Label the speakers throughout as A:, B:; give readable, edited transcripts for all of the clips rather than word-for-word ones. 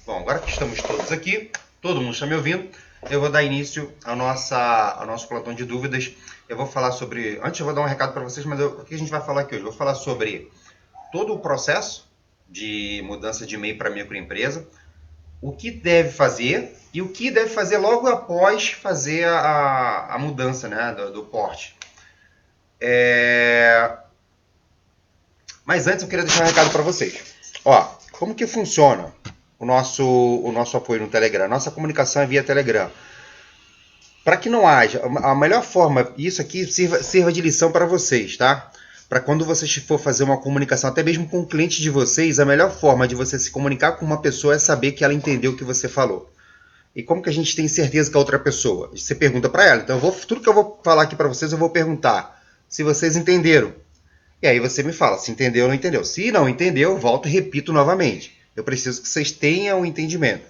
A: Bom, agora que estamos todos aqui, todo mundo está me ouvindo, eu vou dar início ao nosso plantão de dúvidas. Eu vou falar sobre... Antes eu vou dar um recado para vocês, mas o que a gente vai falar aqui hoje? Eu vou falar sobre todo o processo de mudança de e-mail para microempresa, o que deve fazer e o que deve fazer logo após fazer a mudança, né, do porte. Mas antes eu queria deixar um recado para vocês. Ó, como que funciona o nosso apoio no Telegram? Nossa comunicação é via Telegram. Para que não haja, a melhor forma, isso aqui sirva de lição para vocês, tá? Para quando vocês for fazer uma comunicação, até mesmo com o cliente de vocês, a melhor forma de você se comunicar com uma pessoa é saber que ela entendeu o que você falou. E como que a gente tem certeza que a outra pessoa? Você pergunta para ela. Então, tudo que eu vou falar aqui para vocês, eu vou perguntar se vocês entenderam. E aí você me fala se entendeu ou não entendeu. Se não entendeu, eu volto e repito novamente. Eu preciso que vocês tenham o entendimento.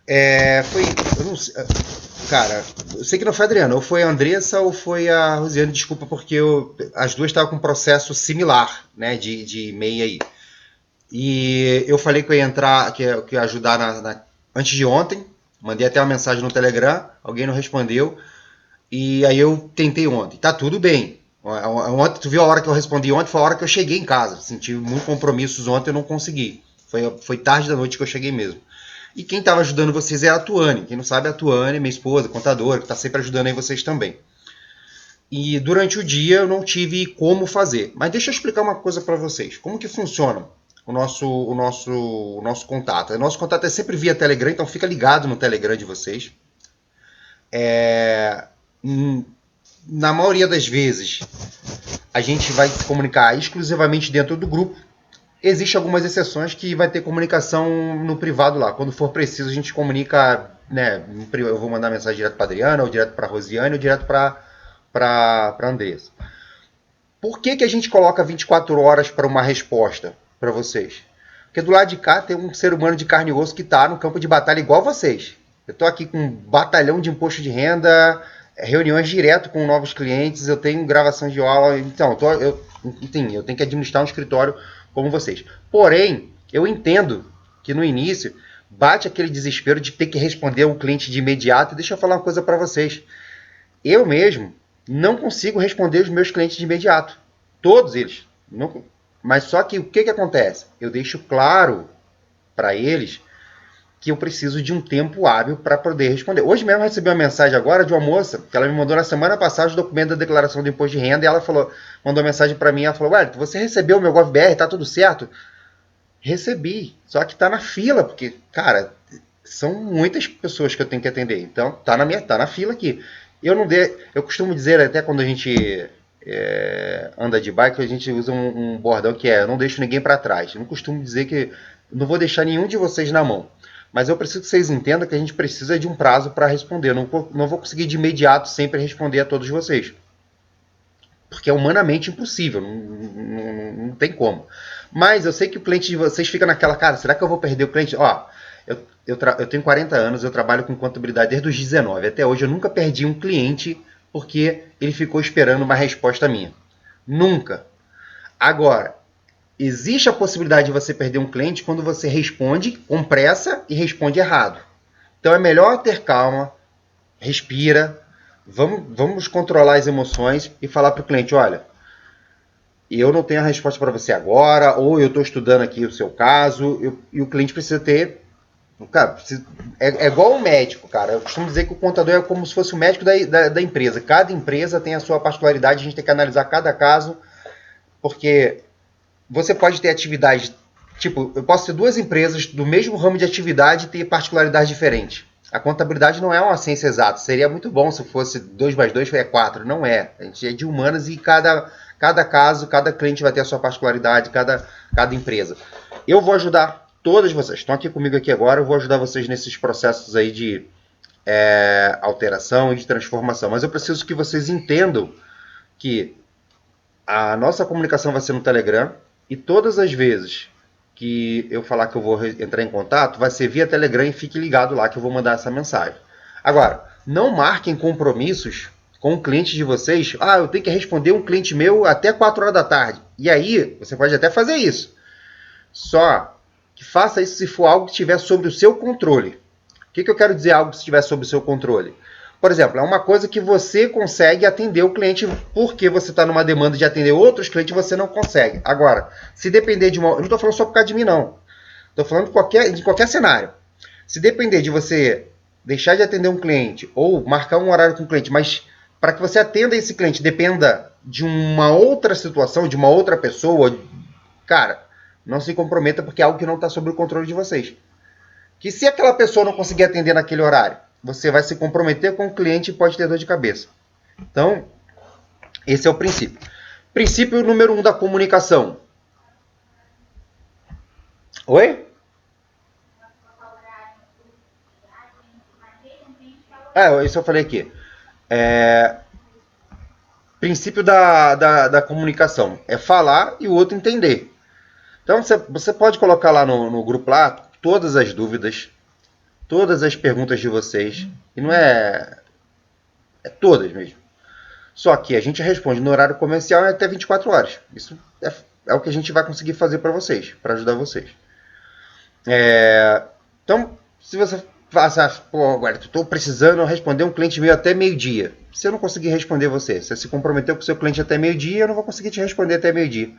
A: Eu não sei, cara, eu sei que não foi a Adriana, ou foi a Andressa ou foi a Rosiane, desculpa, porque as duas estavam com um processo similar, né, de e-mail aí. E eu falei que eu ia entrar, que ia ajudar antes de ontem, mandei até uma mensagem no Telegram, alguém não respondeu, e aí eu tentei ontem. Tá tudo bem. Ontem, tu viu a hora que eu respondi ontem? Foi a hora que eu cheguei em casa. Senti muitos compromissos ontem, eu não consegui. Foi tarde da noite que eu cheguei mesmo. E quem estava ajudando vocês é a Tuane. Quem não sabe é a Tuane, minha esposa, contadora, que está sempre ajudando aí vocês também. E durante o dia eu não tive como fazer. Mas deixa eu explicar uma coisa para vocês. Como que funciona o nosso contato? O nosso contato é sempre via Telegram, então fica ligado no Telegram de vocês. Na maioria das vezes, a gente vai se comunicar exclusivamente dentro do grupo. Existem algumas exceções que vai ter comunicação no privado lá. Quando for preciso, a gente comunica, né? Eu vou mandar mensagem direto para a Adriana, ou direto para a Rosiane, ou direto para a Andressa. Por que a gente coloca 24 horas para uma resposta para vocês? Porque do lado de cá tem um ser humano de carne e osso que está no campo de batalha igual vocês. Eu estou aqui com um batalhão de imposto de renda, reuniões direto com novos clientes, eu tenho gravação de aula, então eu tenho que administrar um escritório como vocês. Porém, eu entendo que no início bate aquele desespero de ter que responder um cliente de imediato. E deixa eu falar uma coisa para vocês. Eu mesmo não consigo responder os meus clientes de imediato. Todos eles. Não, mas só que o que acontece? Eu deixo claro para eles que eu preciso de um tempo hábil para poder responder. Hoje mesmo eu recebi uma mensagem agora de uma moça, que ela me mandou na semana passada os documentos da declaração do imposto de renda, e ela mandou uma mensagem para mim, ela falou, Wellington, você recebeu o meu GovBR, tá tudo certo? Recebi, só que tá na fila, porque, cara, são muitas pessoas que eu tenho que atender, então tá na fila aqui. Eu costumo dizer, até quando a gente anda de bike, a gente usa um bordão que eu não deixo ninguém para trás. Eu não costumo dizer que não vou deixar nenhum de vocês na mão. Mas eu preciso que vocês entendam que a gente precisa de um prazo para responder. Eu não vou conseguir de imediato sempre responder a todos vocês. Porque é humanamente impossível. Não tem como. Mas eu sei que o cliente de vocês fica naquela, cara, será que eu vou perder o cliente? Ó, eu tenho 40 anos, eu trabalho com contabilidade desde os 19. Até hoje eu nunca perdi um cliente porque ele ficou esperando uma resposta minha. Nunca. Agora, existe a possibilidade de você perder um cliente quando você responde com pressa e responde errado. Então é melhor ter calma, respira, vamos controlar as emoções e falar para o cliente, olha, eu não tenho a resposta para você agora, ou eu estou estudando aqui o seu caso, e o cliente precisa ter... Cara, é igual o médico, cara. Eu costumo dizer que o contador é como se fosse o médico da empresa. Cada empresa tem a sua particularidade, a gente tem que analisar cada caso, porque... Você pode ter atividades, tipo, eu posso ter duas empresas do mesmo ramo de atividade e ter particularidades diferentes. A contabilidade não é uma ciência exata. Seria muito bom se fosse 2 mais 2 é 4. Não é. A gente é de humanas e cada caso, cada cliente vai ter a sua particularidade, cada empresa. Eu vou ajudar todas vocês. Estão aqui comigo aqui agora, eu vou ajudar vocês nesses processos aí de alteração e de transformação. Mas eu preciso que vocês entendam que a nossa comunicação vai ser no Telegram. E todas as vezes que eu falar que eu vou entrar em contato, vai ser via Telegram e fique ligado lá que eu vou mandar essa mensagem. Agora, não marquem compromissos com o cliente de vocês. Ah, eu tenho que responder um cliente meu até 4 horas da tarde. E aí, você pode até fazer isso. Só que faça isso se for algo que estiver sob o seu controle. O que eu quero dizer algo que estiver sob o seu controle? Por exemplo, é uma coisa que você consegue atender o cliente porque você está numa demanda de atender outros clientes e você não consegue. Agora, se depender de uma... Eu não estou falando só por causa de mim, não. Estou falando de qualquer cenário. Se depender de você deixar de atender um cliente ou marcar um horário com o cliente, mas para que você atenda esse cliente dependa de uma outra situação, de uma outra pessoa, cara, não se comprometa porque é algo que não está sob o controle de vocês. Que se aquela pessoa não conseguir atender naquele horário, você vai se comprometer com o cliente e pode ter dor de cabeça. Então, esse é o princípio. Princípio número 1 da comunicação. Oi? Isso eu falei aqui. Princípio da comunicação. É falar e o outro entender. Então, você pode colocar lá no grupo lá todas as dúvidas, todas as perguntas de vocês. E não é todas mesmo. Só que a gente responde no horário comercial até 24 horas. Isso é o que a gente vai conseguir fazer para vocês, para ajudar vocês. Então, se você fala, pô, agora estou precisando responder um cliente meu até meio-dia. Se eu não conseguir responder você se comprometeu com o seu cliente até meio-dia, eu não vou conseguir te responder até meio-dia.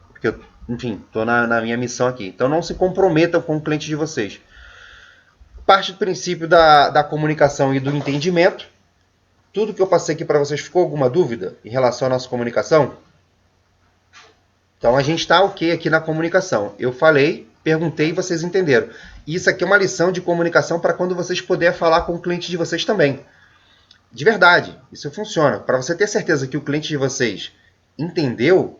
A: Porque eu, enfim, estou na minha missão aqui. Então, não se comprometam com o cliente de vocês. Parte do princípio da comunicação e do entendimento. Tudo que eu passei aqui para vocês, ficou alguma dúvida em relação à nossa comunicação? Então, a gente está ok aqui na comunicação. Eu falei, perguntei e vocês entenderam. Isso aqui é uma lição de comunicação para quando vocês puderem falar com o cliente de vocês também. De verdade, isso funciona. Para você ter certeza que o cliente de vocês entendeu,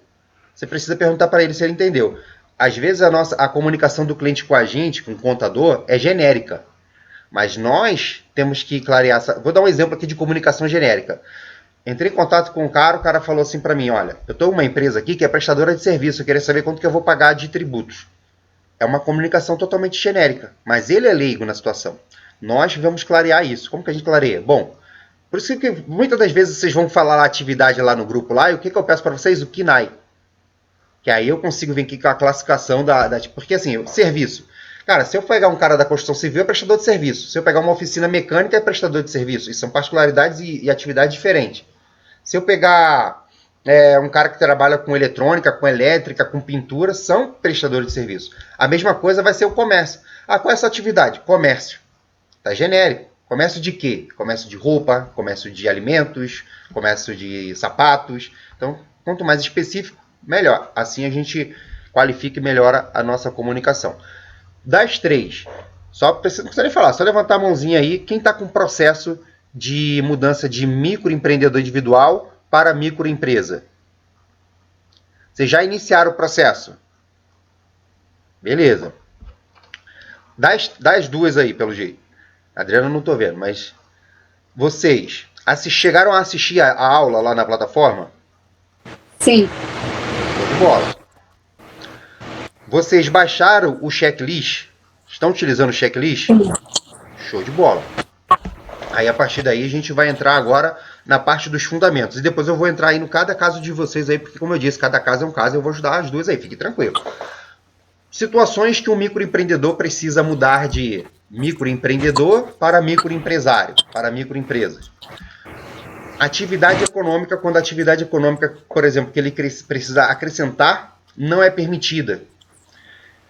A: você precisa perguntar para ele se ele entendeu. Às vezes a comunicação do cliente com a gente, com o contador, é genérica. Mas nós temos que clarear. Vou dar um exemplo aqui de comunicação genérica. Entrei em contato com o cara falou assim para mim, olha, eu estou uma empresa aqui que é prestadora de serviço, eu queria saber quanto que eu vou pagar de tributos. É uma comunicação totalmente genérica, mas ele é leigo na situação. Nós vamos clarear isso. Como que a gente clareia? Bom, por isso que muitas das vezes vocês vão falar a atividade lá no grupo lá, e o que eu peço para vocês? O KNAI. Que aí eu consigo vir aqui com a classificação porque assim, o serviço. Cara, se eu pegar um cara da construção civil, é prestador de serviço. Se eu pegar uma oficina mecânica, é prestador de serviço. Isso são particularidades e atividades diferentes. Se eu pegar um cara que trabalha com eletrônica, com elétrica, com pintura, são prestadores de serviço. A mesma coisa vai ser o comércio. Qual é essa atividade? Comércio. Tá genérico. Comércio de quê? Comércio de roupa, comércio de alimentos, comércio de sapatos. Então, quanto mais específico, melhor. Assim a gente qualifica e melhora a nossa comunicação. Das 3, não precisa nem falar, só levantar a mãozinha aí, quem está com processo de mudança de microempreendedor individual para microempresa? Vocês já iniciaram o processo? Beleza. Das 2 aí, pelo jeito. A Adriana não estou vendo, mas vocês chegaram a assistir a aula lá na plataforma?
B: Sim.
A: Show de bola. Vocês baixaram o checklist? Estão utilizando o checklist?
B: Sim.
A: Show de bola. Aí, a partir daí, a gente vai entrar agora na parte dos fundamentos. E depois eu vou entrar aí no cada caso de vocês aí, porque, como eu disse, cada caso é um caso, eu vou ajudar as 2 aí, fique tranquilo. Situações que um microempreendedor precisa mudar de microempreendedor para microempresário, para microempresas. Atividade econômica, quando a atividade econômica, por exemplo, que ele precisa acrescentar, não é permitida.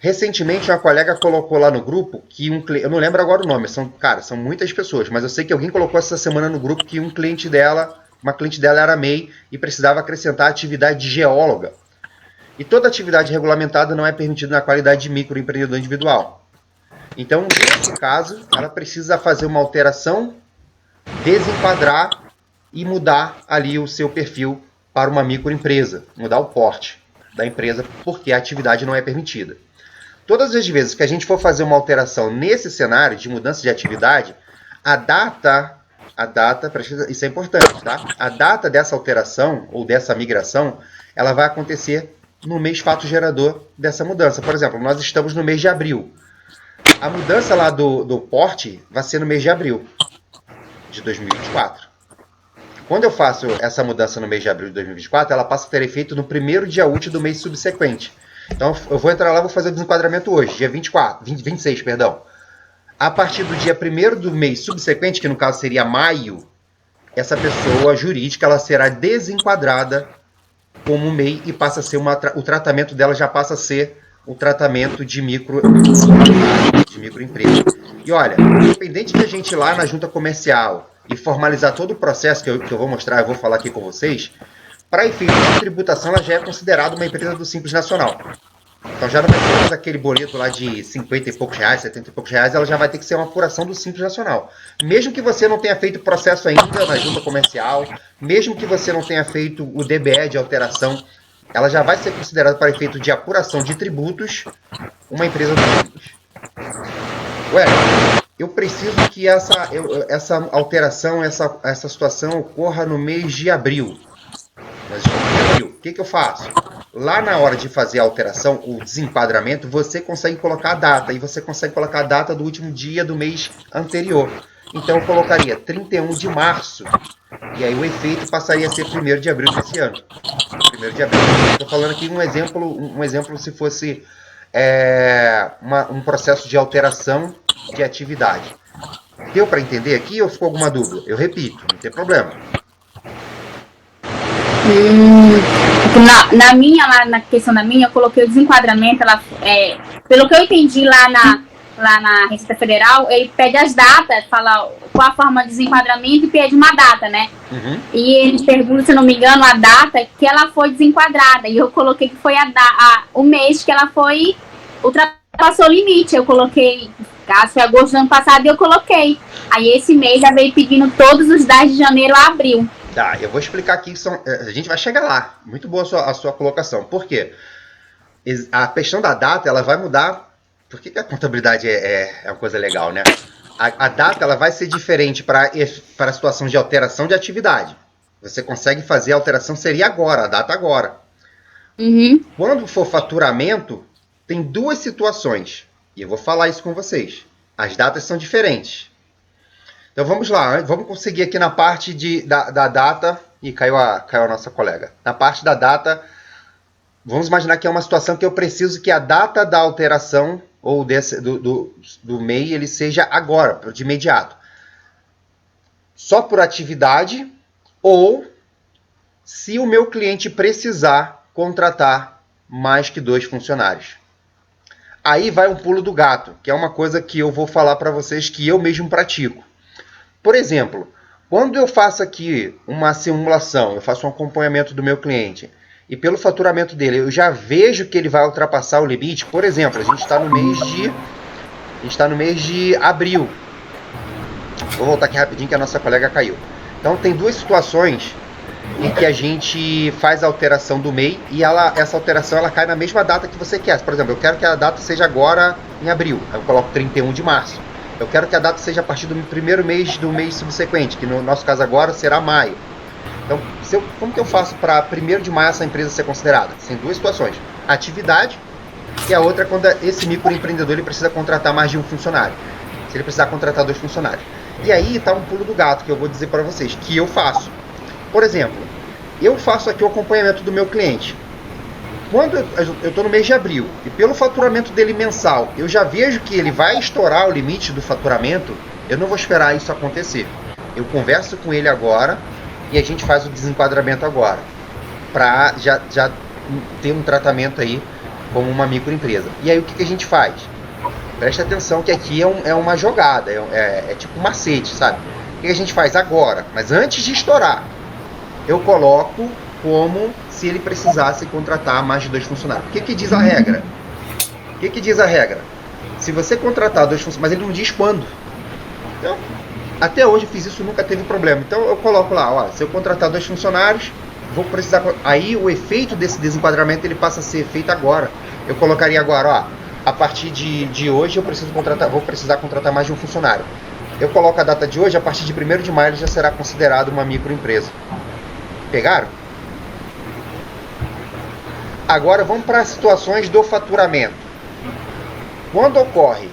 A: Recentemente, uma colega colocou lá no grupo que eu não lembro agora o nome, são muitas pessoas, mas eu sei que alguém colocou essa semana no grupo que uma cliente dela era MEI e precisava acrescentar a atividade de geóloga. E toda atividade regulamentada não é permitida na qualidade de microempreendedor individual. Então, nesse caso, ela precisa fazer uma alteração, desenquadrar e mudar ali o seu perfil para uma microempresa, mudar o porte da empresa, porque a atividade não é permitida. Todas as vezes que a gente for fazer uma alteração nesse cenário de mudança de atividade, a data, isso é importante, tá? A data dessa alteração ou dessa migração, ela vai acontecer no mês fato gerador dessa mudança. Por exemplo, nós estamos no mês de abril. A mudança lá do porte vai ser no mês de abril de 2024. Quando eu faço essa mudança no mês de abril de 2024, ela passa a ter efeito no primeiro dia útil do mês subsequente. Então eu vou entrar lá, vou fazer o desenquadramento hoje, dia 26, perdão. A partir do dia 1º do mês subsequente, que no caso seria maio, essa pessoa jurídica ela será desenquadrada como MEI e passa a ser o tratamento dela já passa a ser o tratamento de microempresa. E olha, independente de a gente ir lá na junta comercial e formalizar todo o processo que eu vou mostrar, eu vou falar aqui com vocês, para efeito de tributação, ela já é considerada uma empresa do Simples Nacional. Então já não vai ter aquele boleto lá de 50 e poucos reais, 70 e poucos reais, ela já vai ter que ser uma apuração do Simples Nacional. Mesmo que você não tenha feito processo ainda na junta comercial, mesmo que você não tenha feito o DBE de alteração, ela já vai ser considerada para efeito de apuração de tributos uma empresa do Simples. Ué, eu preciso que essa alteração, essa situação ocorra no mês de abril. Nós estamos em abril. O que eu faço? Lá na hora de fazer a alteração, o desenquadramento, você consegue colocar a data. E você consegue colocar a data do último dia do mês anterior. Então eu colocaria 31 de março. E aí o efeito passaria a ser 1º de abril desse ano. 1º de abril. Estou falando aqui um exemplo se fosse um processo de alteração de atividade. Deu para entender aqui ou ficou alguma dúvida? Eu repito, não tem problema.
B: Na questão da minha, eu coloquei o desenquadramento, pelo que eu entendi lá na Receita Federal, ele pede as datas, fala qual a forma de desenquadramento e pede uma data, né?
A: Uhum.
B: E ele pergunta, se não me engano, a data que ela foi desenquadrada. E eu coloquei que foi o mês que ela foi, ultrapassou o limite. Eu coloquei, caso foi agosto do ano passado, eu coloquei. Aí esse mês já veio pedindo todos os dados de janeiro a abril.
A: Tá, eu vou explicar aqui, a gente vai chegar lá. Muito boa a sua colocação. Por quê? A questão da data, ela vai mudar. Por que a contabilidade é uma coisa legal, né? A data, ela vai ser diferente para a situação de alteração de atividade. Você consegue fazer a alteração, seria agora, a data agora.
B: Uhum.
A: Quando for faturamento, tem duas situações. E eu vou falar isso com vocês. As datas são diferentes. Então vamos lá, vamos conseguir aqui na parte da data. E caiu a nossa colega. Na parte da data, vamos imaginar que é uma situação que eu preciso que a data da alteração ou do MEI ele seja agora, de imediato. Só por atividade ou se o meu cliente precisar contratar mais que 2 funcionários. Aí vai um pulo do gato, que é uma coisa que eu vou falar para vocês que eu mesmo pratico. Por exemplo, quando eu faço aqui uma simulação, eu faço um acompanhamento do meu cliente, e pelo faturamento dele eu já vejo que ele vai ultrapassar o limite. Por exemplo, a gente está no mês de abril. Vou voltar aqui rapidinho que a nossa colega caiu. Então tem duas situações em que a gente faz a alteração do MEI e essa alteração ela cai na mesma data que você quer. Por exemplo, eu quero que a data seja agora em abril, eu coloco 31 de março. Eu quero que a data seja a partir do 1º mês do mês subsequente, que no nosso caso agora será maio. Então, como que eu faço para 1º de maio essa empresa ser considerada? Tem duas situações. Atividade, e a outra é quando esse microempreendedor ele precisa contratar mais de um funcionário. Se ele precisar contratar 2 funcionários. E aí está um pulo do gato que eu vou dizer para vocês, que eu faço. Por exemplo, eu faço aqui o acompanhamento do meu cliente. Quando eu estou no mês de abril e pelo faturamento dele mensal, eu já vejo que ele vai estourar o limite do faturamento, eu não vou esperar isso acontecer. Eu converso com ele agora e a gente faz o desenquadramento agora, para já ter um tratamento aí como uma microempresa. E aí o que a gente faz? Presta atenção que aqui é uma jogada, é tipo um macete, sabe? O que a gente faz agora? Mas antes de estourar, eu coloco como se ele precisasse contratar mais de 2 funcionários. O que diz a regra? O que diz a regra? Se você contratar 2 funcionários, mas ele não diz quando. Então, até hoje eu fiz isso, nunca teve problema. Então eu coloco lá, ó, se eu contratar 2 funcionários, vou precisar. Aí o efeito desse desenquadramento ele passa a ser feito agora. Eu colocaria agora, ó, a partir de hoje vou precisar contratar mais de um funcionário. Eu coloco a data de hoje, a partir de 1º de maio ele já será considerado uma microempresa. Pegaram? Agora vamos para as situações do faturamento. Quando ocorre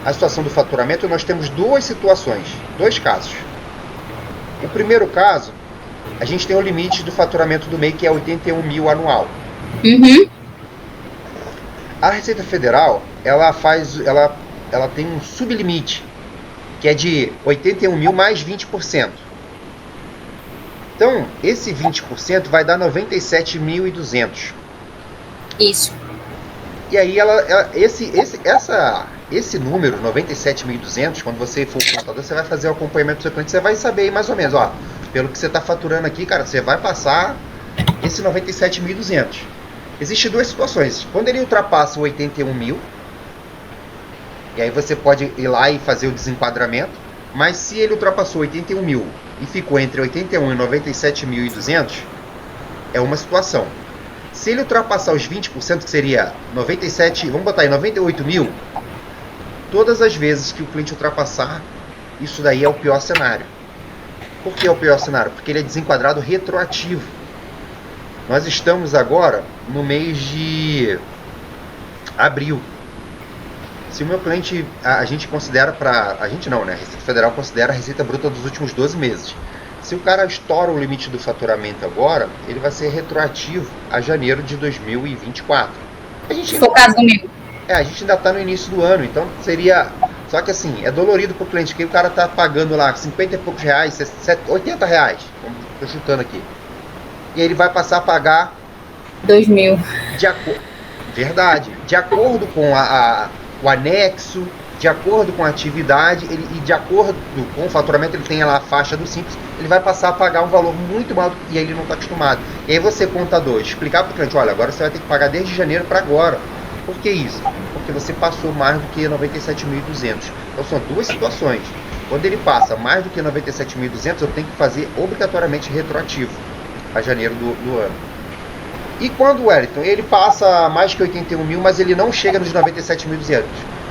A: a situação do faturamento, nós temos 2 situações, 2 casos. O primeiro caso, a gente tem o limite do faturamento do MEI, que é 81 mil anual.
B: Uhum.
A: A Receita Federal, ela tem um sublimite, que é de 81 mil mais 20%. Então, esse 20% vai dar 97.200.
C: Isso.
A: E aí, esse número, 97.200, quando você for pro contador, você vai fazer o acompanhamento do seu cliente, você vai saber aí mais ou menos, ó, pelo que você está faturando aqui, cara, você vai passar esse 97.200. Existem duas situações. Quando ele ultrapassa o 81 mil, e aí você pode ir lá e fazer o desenquadramento, mas se ele ultrapassou 81 mil e ficou entre 81 e 97.200, é uma situação. Se ele ultrapassar os 20%, que seria 97, vamos botar aí 98 mil, todas as vezes que o cliente ultrapassar, isso daí é o pior cenário. Por que é o pior cenário? Porque ele é desenquadrado retroativo. Nós estamos agora no mês de abril. Se o meu cliente, a gente considera a gente não, né? A Receita Federal considera a receita bruta dos últimos 12 meses. Se o cara estoura o limite do faturamento agora, ele vai ser retroativo a janeiro de 2024.
C: Se for o caso do meu.
A: A gente ainda está no início do ano, então seria... Só que assim, é dolorido para o cliente, porque o cara está pagando lá 50 e poucos reais, 80 reais, estou chutando aqui. E aí ele vai passar a pagar
C: 2.000.
A: Verdade. De acordo com o anexo, de acordo com a atividade, e de acordo com o faturamento, ele tem lá a faixa do Simples, ele vai passar a pagar um valor muito maior e aí ele não está acostumado. E aí você, contador, explicar para o cliente, olha, agora você vai ter que pagar desde janeiro para agora. Por que isso? Porque você passou mais do que 97.200. Então são duas situações. Quando ele passa mais do que 97.200, eu tenho que fazer obrigatoriamente retroativo a janeiro do ano. E quando o Wellington, ele passa mais que 81 mil, mas ele não chega nos 97.200,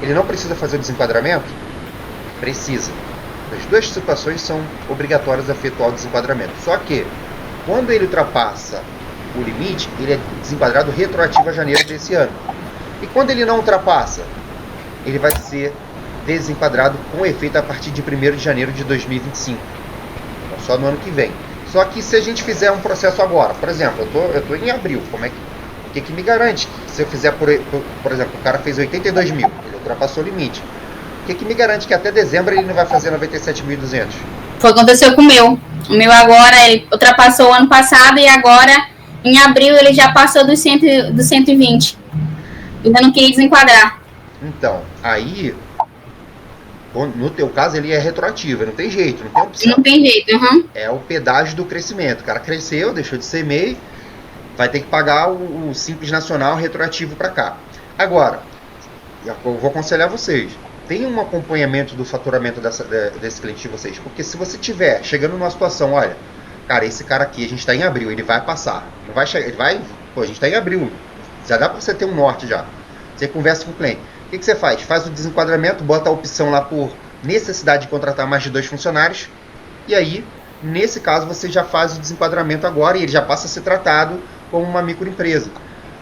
A: ele não precisa fazer o desenquadramento? Precisa. As duas situações são obrigatórias a efetuar o desenquadramento. Só que, quando ele ultrapassa o limite, ele é desenquadrado retroativo a janeiro desse ano. E quando ele não ultrapassa, ele vai ser desenquadrado com efeito a partir de 1º de janeiro de 2025. Então, só no ano que vem. Só que se a gente fizer um processo agora, por exemplo, eu tô em abril, o que me garante que se eu fizer, por exemplo, o cara fez 82 mil, ele ultrapassou o limite. O que me garante que até dezembro ele não vai fazer 97.200?
C: Foi o que aconteceu com o meu. O meu agora, ele ultrapassou o ano passado e agora, em abril, ele já passou dos 120. Ainda não queria desenquadrar.
A: Então, aí... No teu caso, ele é retroativo, não tem jeito, não tem opção.
C: Não tem jeito, uhum.
A: É o pedágio do crescimento. O cara cresceu, deixou de ser MEI, vai ter que pagar o Simples Nacional retroativo para cá. Agora, eu vou aconselhar vocês, tem um acompanhamento do faturamento desse cliente de vocês, porque se você tiver chegando numa situação, olha, cara, esse cara aqui, a gente está em abril, ele vai passar, não vai chegar, a gente está em abril, já dá para você ter um norte já. Você conversa com o cliente. O que você faz? Faz o desenquadramento, bota a opção lá por necessidade de contratar mais de 2 funcionários. E aí, nesse caso, você já faz o desenquadramento agora e ele já passa a ser tratado como uma microempresa.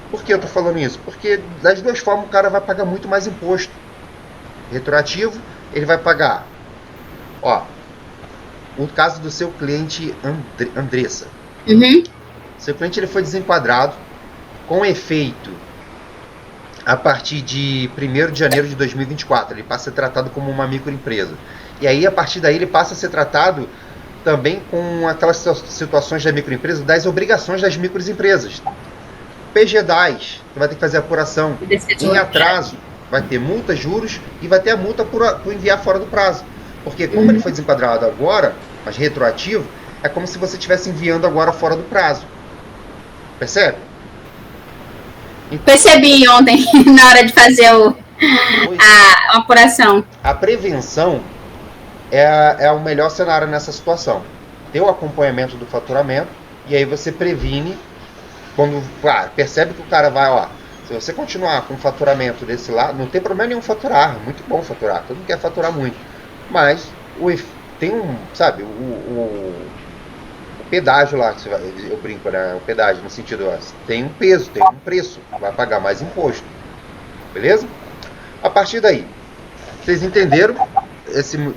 A: Por que eu estou falando isso? Porque das duas formas o cara vai pagar muito mais imposto. Retroativo, ele vai pagar. Ó, o caso do seu cliente Andressa.
C: Uhum.
A: Seu cliente ele foi desenquadrado com efeito a partir de 1º de janeiro de 2024, ele passa a ser tratado como uma microempresa. E aí, a partir daí, ele passa a ser tratado também com aquelas situações da microempresa, das obrigações das microempresas. PG10, que vai ter que fazer apuração. Em atraso, vai ter multa, juros, e vai ter a multa por enviar fora do prazo. Porque como ele foi desenquadrado agora, mas retroativo, é como se você estivesse enviando agora fora do prazo. Percebe?
C: Percebi ontem, na hora de fazer a apuração.
A: A prevenção é o melhor cenário nessa situação. Ter o acompanhamento do faturamento, e aí você previne, quando percebe que o cara vai, ó, se você continuar com o faturamento desse lado, não tem problema nenhum faturar, é muito bom faturar, todo mundo quer faturar muito, mas tem o pedágio lá, que eu brinco, né? O pedágio no sentido, ó, tem um peso, tem um preço, vai pagar mais imposto, beleza? A partir daí, vocês entenderam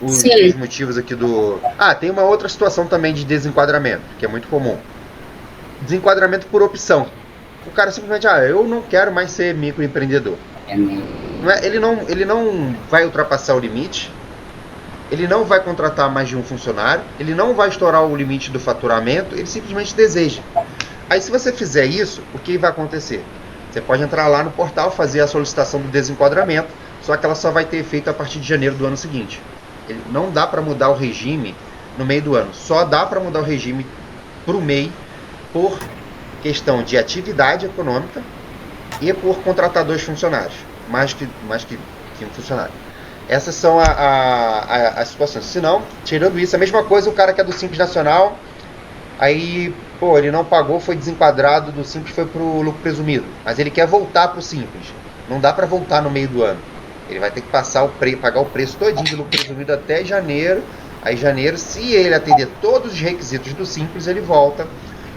A: os motivos aqui do... tem uma outra situação também de desenquadramento, que é muito comum. Desenquadramento por opção. O cara simplesmente, eu não quero mais ser microempreendedor. Ele não vai ultrapassar o limite, ele não vai contratar mais de um funcionário, ele não vai estourar o limite do faturamento, ele simplesmente deseja. Aí se você fizer isso, o que vai acontecer? Você pode entrar lá no portal, fazer a solicitação do desenquadramento, só que ela só vai ter efeito a partir de janeiro do ano seguinte. Não dá para mudar o regime no meio do ano, só dá para mudar o regime para o MEI por questão de atividade econômica e por contratar 2 funcionários, mais que um funcionário. Essas são as situações. Se não, tirando isso, a mesma coisa o cara que é do Simples Nacional, aí, ele não pagou, foi desenquadrado do Simples, foi pro lucro presumido, mas ele quer voltar pro Simples. Não dá para voltar no meio do ano. Ele vai ter que pagar o preço todinho do lucro presumido até janeiro. Aí janeiro, se ele atender todos os requisitos do Simples, ele volta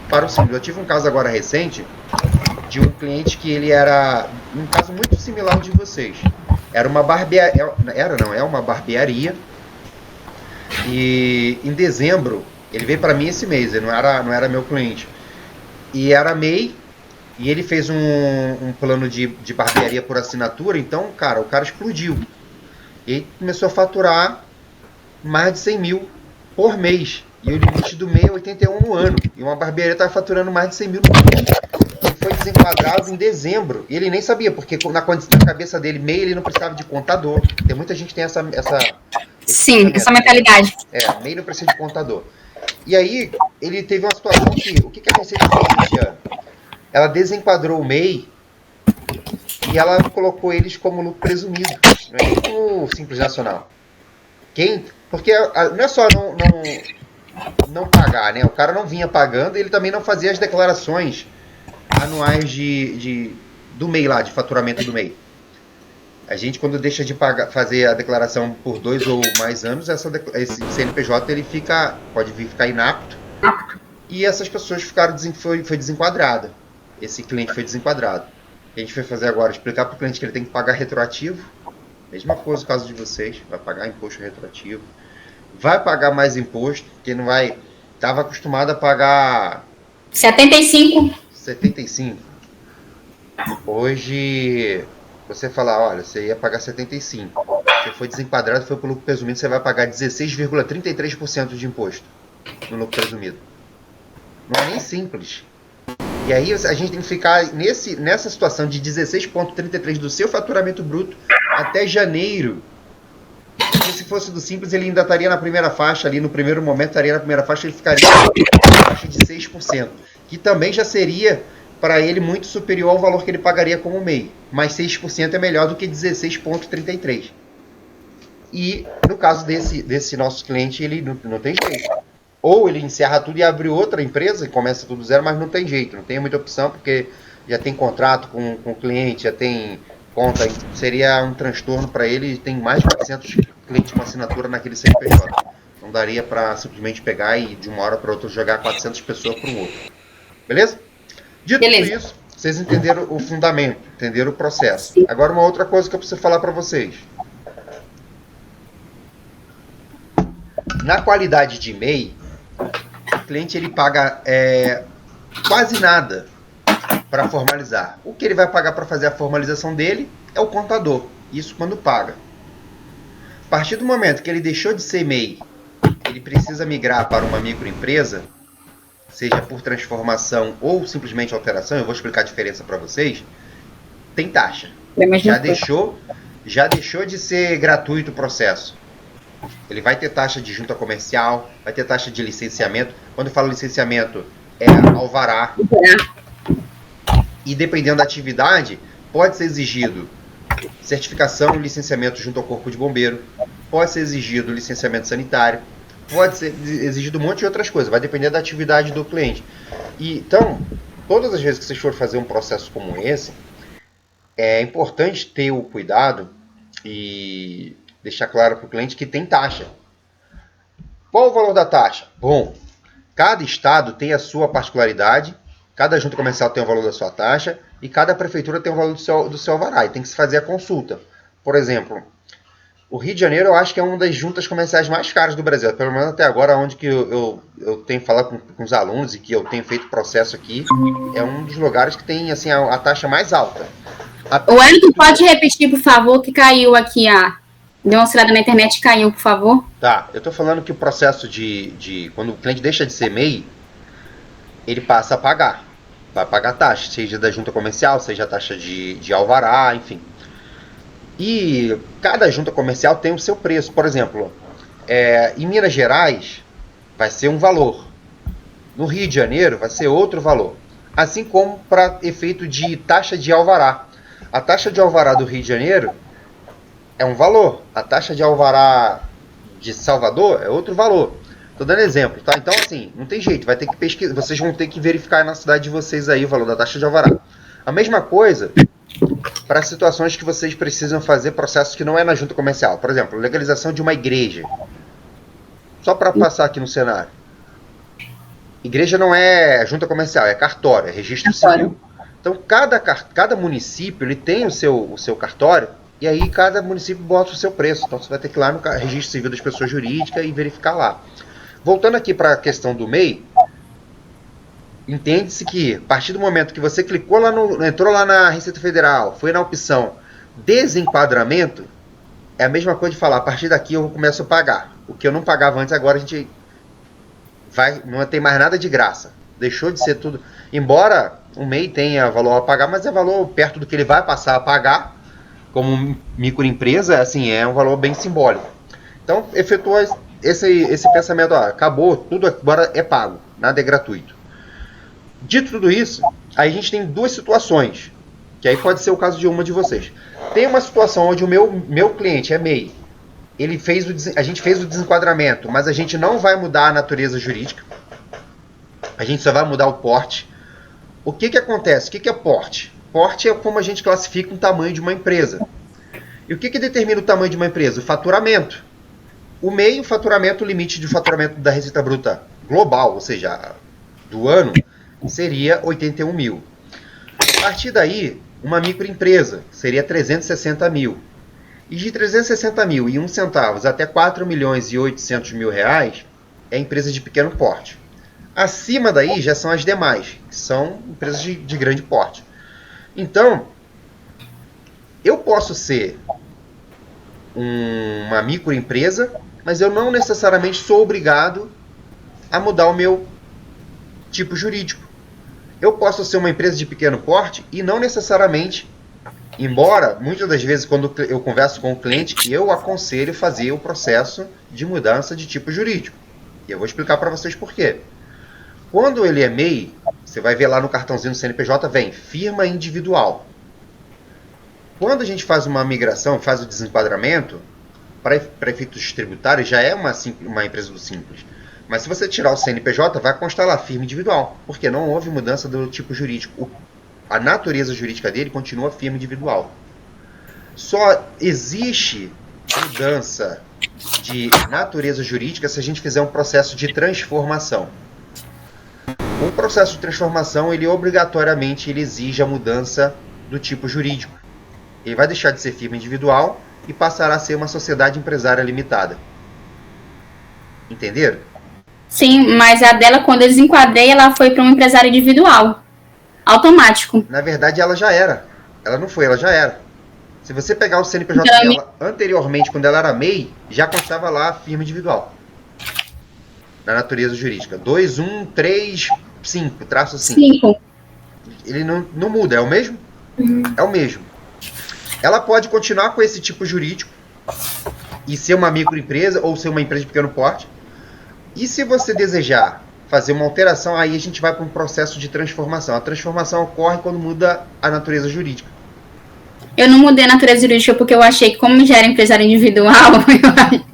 A: para o Simples. Eu tive um caso agora recente de um cliente que ele era um caso muito similar ao de vocês. Era uma barbearia, é uma barbearia. E em dezembro, ele veio para mim esse mês, ele não era meu cliente. E era MEI, e ele fez um plano de barbearia por assinatura, então, o cara explodiu. Ele começou a faturar mais de 100 mil por mês. E o limite do MEI é 81 no ano. E uma barbearia estava faturando mais de 100 mil no mês. Ele foi desenquadrado em dezembro. E ele nem sabia, porque na cabeça dele, MEI, ele não precisava de contador. Tem muita gente que tem essa
C: mentalidade.
A: MEI não precisa de contador. E aí, ele teve uma situação que... O que a Receita fez esse ano? Ela desenquadrou o MEI e ela colocou eles como lucro presumido. Não é nem como Simples Nacional. Porque não é só não pagar, né? O cara não vinha pagando e ele também não fazia as declarações anuais do MEI lá, de faturamento do MEI. A gente, quando deixa de fazer a declaração por 2 ou mais anos, esse CNPJ ele pode ficar inapto. E essas pessoas foi desenquadrada. Esse cliente foi desenquadrado. O que a gente foi fazer agora? Explicar para o cliente que ele tem que pagar retroativo. Mesma coisa no caso de vocês. Vai pagar imposto retroativo. Vai pagar mais imposto, porque não vai... Estava acostumado a pagar... 75. Hoje, você fala, olha, você ia pagar 75. Você foi desenquadrado, foi para o lucro presumido, você vai pagar 16,33% de imposto no lucro presumido. Não é nem simples. E aí a gente tem que ficar nessa situação de 16,33% do seu faturamento bruto até janeiro. Porque se fosse do Simples, ele ainda estaria na primeira faixa ali, no primeiro momento estaria na primeira faixa, ele ficaria na faixa de 6%, que também já seria para ele muito superior ao valor que ele pagaria como MEI, mas 6% é melhor do que 16,33%. E no caso desse nosso cliente, ele não tem jeito. Ou ele encerra tudo e abre outra empresa e começa tudo zero, mas não tem jeito, não tem muita opção, porque já tem contrato com o cliente, já tem conta, seria um transtorno para ele, tem mais de 400 clientes com assinatura naquele CNPJ. Não daria para simplesmente pegar e de uma hora para outra jogar 400 pessoas para um outro. Beleza? Dito tudo isso, vocês entenderam o fundamento, entenderam o processo. Sim. Agora uma outra coisa que eu preciso falar para vocês. Na qualidade de MEI, o cliente ele paga quase nada para formalizar. O que ele vai pagar para fazer a formalização dele é o contador. Isso quando paga. A partir do momento que ele deixou de ser MEI, ele precisa migrar para uma microempresa, seja por transformação ou simplesmente alteração, eu vou explicar a diferença para vocês, tem taxa. Já deixou de ser gratuito o processo. Ele vai ter taxa de junta comercial, vai ter taxa de licenciamento. Quando eu falo licenciamento, é alvará. E dependendo da atividade, pode ser exigido certificação e licenciamento junto ao Corpo de Bombeiro, pode ser exigido licenciamento sanitário, pode ser exigido um monte de outras coisas, vai depender da atividade do cliente. Então, todas as vezes que vocês forem fazer um processo como esse, é importante ter o cuidado e deixar claro para o cliente que tem taxa. Qual o valor da taxa? Bom, cada estado tem a sua particularidade, cada junta comercial tem o valor da sua taxa e cada prefeitura tem o valor do seu alvará e tem que se fazer a consulta. Por exemplo, O Rio de Janeiro eu acho que é uma das juntas comerciais mais caras do Brasil, pelo menos até agora, onde que eu tenho falado com os alunos e que eu tenho feito processo aqui, é um dos lugares que tem assim, a taxa mais alta.
C: O Wellington, pode repetir, por favor, que caiu aqui Deu uma oscilada na internet e caiu, por favor.
A: Tá, eu tô falando que o processo quando o cliente deixa de ser MEI, ele passa a pagar. Vai pagar taxa, seja da junta comercial, seja a taxa de alvará, enfim. E cada junta comercial tem o seu preço. Por exemplo, em Minas Gerais vai ser um valor. No Rio de Janeiro vai ser outro valor. Assim como para efeito de taxa de alvará. A taxa de alvará do Rio de Janeiro é um valor. A taxa de alvará de Salvador é outro valor. Tô dando exemplo, tá? Então, assim, não tem jeito. Vai ter que pesquisar. Vocês vão ter que verificar na cidade de vocês aí o valor da taxa de alvará. A mesma coisa para situações que vocês precisam fazer processos que não é na junta comercial. Por exemplo, legalização de uma igreja. Só para passar aqui no cenário. Igreja não é junta comercial, é cartório, é registro civil. Então, cada município ele tem o seu cartório, e aí cada município bota o seu preço. Então, você vai ter que ir lá no registro civil das pessoas jurídicas e verificar lá. Voltando aqui para a questão do MEI, entende-se que, a partir do momento que você clicou entrou lá na Receita Federal, foi na opção desenquadramento, é a mesma coisa de falar, a partir daqui eu começo a pagar. O que eu não pagava antes, agora a gente não tem mais nada de graça. Deixou de ser tudo. Embora o MEI tenha valor a pagar, mas é valor perto do que ele vai passar a pagar, como microempresa, assim, é um valor bem simbólico. Então, efetuou esse pensamento, acabou, tudo agora é pago, nada é gratuito. Dito tudo isso, aí a gente tem duas situações, que aí pode ser o caso de uma de vocês. Tem uma situação onde o meu cliente é MEI, a gente fez o desenquadramento, mas a gente não vai mudar a natureza jurídica, a gente só vai mudar o porte. O que acontece? O que é porte? Porte é como a gente classifica o tamanho de uma empresa. E o que determina o tamanho de uma empresa? O faturamento. O MEI, o faturamento, o limite de faturamento da Receita Bruta global, ou seja, do ano, seria 81 mil. A partir daí, uma microempresa seria 360 mil. E de 360 mil e 1 centavos até 4 milhões e 800 mil reais é empresa de pequeno porte. Acima daí já são as demais, que são empresas de grande porte. Então, eu posso ser uma microempresa, mas eu não necessariamente sou obrigado a mudar o meu tipo jurídico. Eu posso ser uma empresa de pequeno porte e não necessariamente, embora muitas das vezes quando eu converso com o cliente, eu aconselho fazer o processo de mudança de tipo jurídico. E eu vou explicar para vocês por quê. Quando ele é MEI, você vai ver lá no cartãozinho do CNPJ, vem firma individual. Quando a gente faz uma migração, faz o desenquadramento, para efeitos tributários já é uma empresa do Simples. Mas se você tirar o CNPJ, vai constar lá firma individual, porque não houve mudança do tipo jurídico. A natureza jurídica dele continua firma individual. Só existe mudança de natureza jurídica se a gente fizer um processo de transformação. O processo de transformação, ele obrigatoriamente exige a mudança do tipo jurídico. Ele vai deixar de ser firma individual e passará a ser uma sociedade empresária limitada. Entenderam?
C: Sim, mas a dela, quando eu desenquadrei, ela foi para um empresário individual. Automático.
A: Na verdade, ela já era. Ela não foi, ela já era. Se você pegar o CNPJ dela anteriormente, quando ela era MEI, já constava lá a firma individual. Na natureza jurídica. 2135, traço 5. Ele não muda, é o mesmo? É o mesmo. Ela pode continuar com esse tipo jurídico e ser uma microempresa ou ser uma empresa de pequeno porte. E se você desejar fazer uma alteração, aí a gente vai para um processo de transformação. A transformação ocorre quando muda a natureza jurídica.
C: Eu não mudei a natureza jurídica porque eu achei que, como já era empresário individual...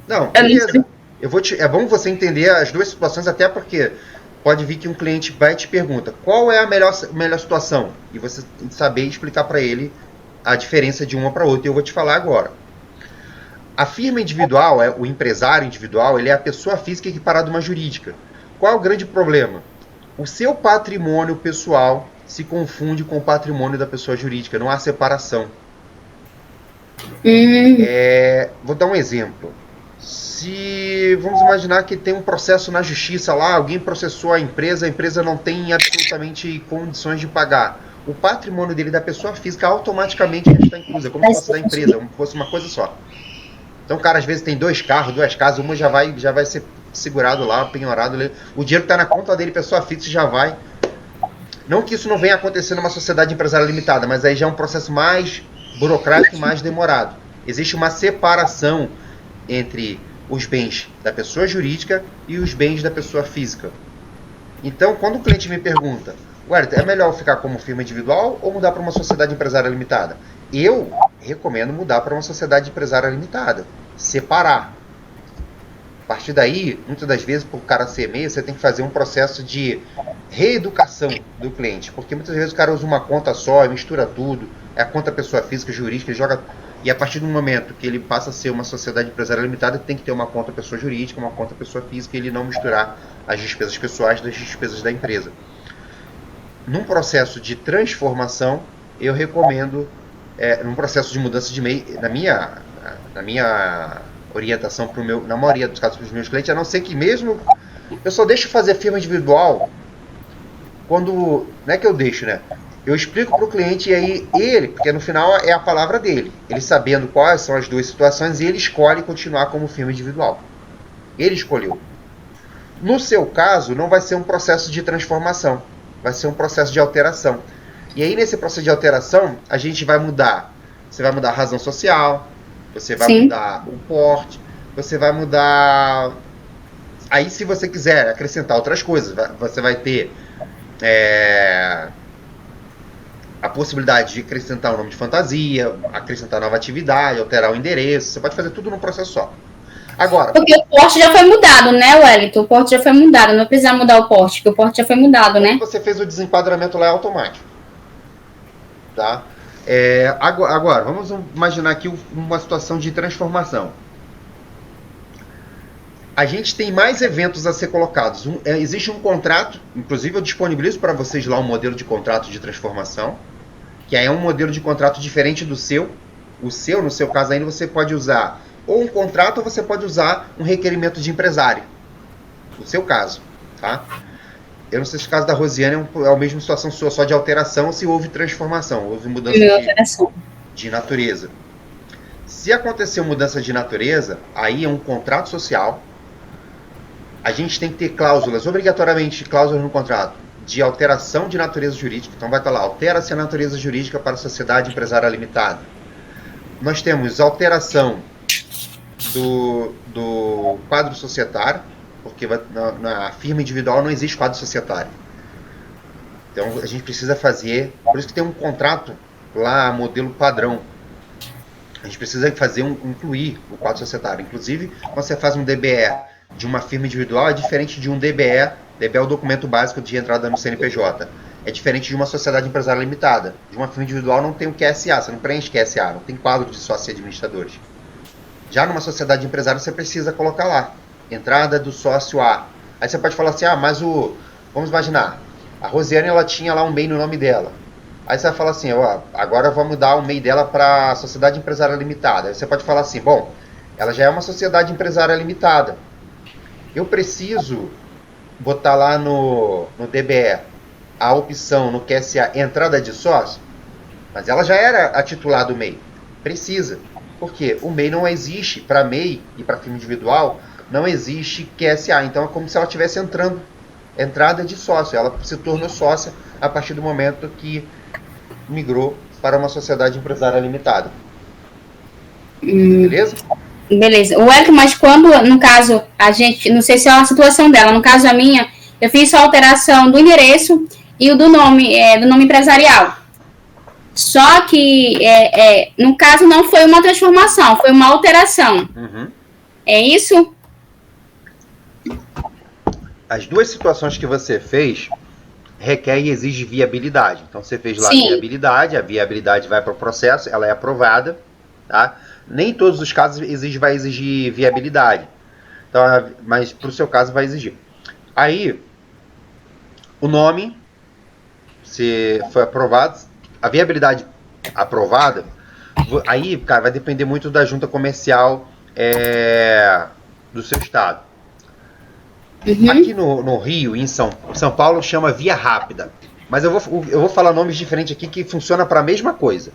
A: Não, beleza. É bom você entender as duas situações, até porque pode vir que um cliente vai e te pergunta qual é a melhor situação, e você saber explicar para ele a diferença de uma para outra, e eu vou te falar agora. A firma individual, o empresário individual, ele é a pessoa física equiparada a uma jurídica. Qual é o grande problema? O seu patrimônio pessoal se confunde com o patrimônio da pessoa jurídica, não há separação. Vou dar um exemplo. Se vamos imaginar que tem um processo na justiça lá, alguém processou a empresa não tem absolutamente condições de pagar. O patrimônio dele da pessoa física automaticamente está incluso, é como se fosse da empresa, como se fosse uma coisa só. Então o cara às vezes tem duas casas, uma já vai ser segurado lá, penhorado. O dinheiro que está na conta dele, pessoa fixa, já vai. Não que isso não venha acontecer numa sociedade empresária limitada, mas aí já é um processo mais burocrático e mais demorado. Existe uma separação entre os bens da pessoa jurídica e os bens da pessoa física. Então, quando o cliente me pergunta, Wellington, é melhor ficar como firma individual ou mudar para uma sociedade empresária limitada? Eu recomendo mudar para uma sociedade empresária limitada. Separar. A partir daí, muitas das vezes, por o cara ser MEI, você tem que fazer um processo de reeducação do cliente. Porque muitas vezes o cara usa uma conta só, mistura tudo, é a conta pessoa física, jurídica, ele joga. E a partir do momento que ele passa a ser uma sociedade empresária limitada, tem que ter uma conta pessoa jurídica, uma conta pessoa física, e ele não misturar as despesas pessoais das despesas da empresa. Num processo de transformação, eu recomendo, num processo de mudança de MEI, na minha orientação, na maioria dos casos para os meus clientes, a não ser que mesmo eu só deixo fazer firma individual quando, não é que eu deixo, né? Eu explico para o cliente e aí ele, porque no final é a palavra dele, ele sabendo quais são as duas situações, ele escolhe continuar como firma individual. Ele escolheu. No seu caso, não vai ser um processo de transformação, vai ser um processo de alteração. E aí nesse processo de alteração, a gente vai mudar, você vai mudar a razão social, você vai mudar o porte, você vai mudar... Aí se você quiser acrescentar outras coisas, você vai ter... a possibilidade de acrescentar um nome de fantasia, acrescentar nova atividade, alterar o endereço, você pode fazer tudo num processo só. Agora,
C: porque o porte já foi mudado, né, Wellington? O porte já foi mudado, não precisa mudar o porte, porque o porte já foi mudado, né?
A: Você fez o desenquadramento lá, é automático. Tá? Agora, vamos imaginar aqui uma situação de transformação. A gente tem mais eventos a ser colocados. Existe um contrato, inclusive eu disponibilizo para vocês lá um modelo de contrato de transformação, que aí é um modelo de contrato diferente do seu. O seu, no seu caso ainda, você pode usar ou um contrato ou você pode usar um requerimento de empresário. No seu caso, tá? Eu não sei se o caso da Rosiane é a mesma situação sua, só de alteração, ou se houve transformação, houve mudança de natureza. Se aconteceu mudança de natureza, aí é um contrato social. A gente tem que ter cláusulas, obrigatoriamente cláusulas no contrato, de alteração de natureza jurídica. Então vai estar lá, altera-se a natureza jurídica para a sociedade empresária limitada. Nós temos alteração do quadro societário, porque na firma individual não existe quadro societário. Então a gente precisa fazer, por isso que tem um contrato lá, modelo padrão. A gente precisa incluir o quadro societário. Inclusive, quando você faz um DBE de uma firma individual, é diferente de um DBE. DBE é o documento básico de entrada no CNPJ. É diferente de uma sociedade empresária limitada. De uma firma individual não tem o QSA, você não preenche QSA, não tem quadro de sócio e administradores. Já numa sociedade empresária você precisa colocar lá, entrada do sócio A. Aí você pode falar assim, mas vamos imaginar, a Rosiane ela tinha lá um MEI no nome dela. Aí você vai falar assim, agora vamos dar o MEI dela para a sociedade empresária limitada. Aí você pode falar assim, bom, ela já é uma sociedade empresária limitada. Eu preciso botar lá no DBE a opção no QSA entrada de sócio, mas ela já era a titular do MEI. Precisa. Por quê? O MEI não existe para MEI e para firma individual, não existe QSA. Então é como se ela estivesse entrada de sócio. Ela se tornou sócia a partir do momento que migrou para uma sociedade empresária limitada. Beleza?
C: Beleza. O Wellington, mas quando, no caso, a gente, não sei se é uma situação dela, no caso a minha, eu fiz só a alteração do endereço e o do nome empresarial. Só que, no caso, não foi uma transformação, foi uma alteração.
A: Uhum.
C: É isso?
A: As duas situações que você fez requer e exige viabilidade. Então, você fez lá a viabilidade vai para o processo, ela é aprovada, tá? Nem em todos os casos vai exigir viabilidade. Então, mas para o seu caso vai exigir. Aí, o nome, se foi aprovado, a viabilidade aprovada, Aí, cara, vai depender muito da junta comercial do seu estado. Aqui no Rio, em São Paulo, chama Via Rápida. Mas eu vou falar nomes diferentes aqui que funciona para a mesma coisa.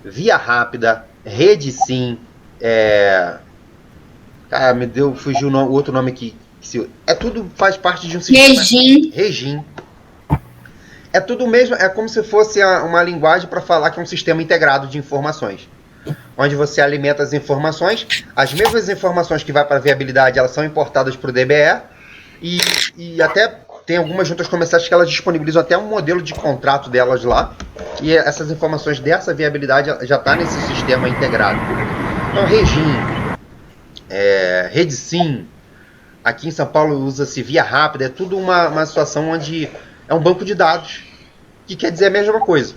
A: Via Rápida, Rede Sim, cara, fugiu o outro nome aqui. Tudo faz parte de um sistema. Regim. É tudo mesmo, é como se fosse uma linguagem para falar que é um sistema integrado de informações. Onde você alimenta as informações, as mesmas informações que vai para a viabilidade, elas são importadas para o DBE, e até tem algumas juntas comerciais que elas disponibilizam até um modelo de contrato delas lá, e essas informações dessa viabilidade já está nesse sistema integrado. Então, Regim, Rede Sim, aqui em São Paulo usa-se Via Rápida, é tudo uma situação onde é um banco de dados, que quer dizer a mesma coisa.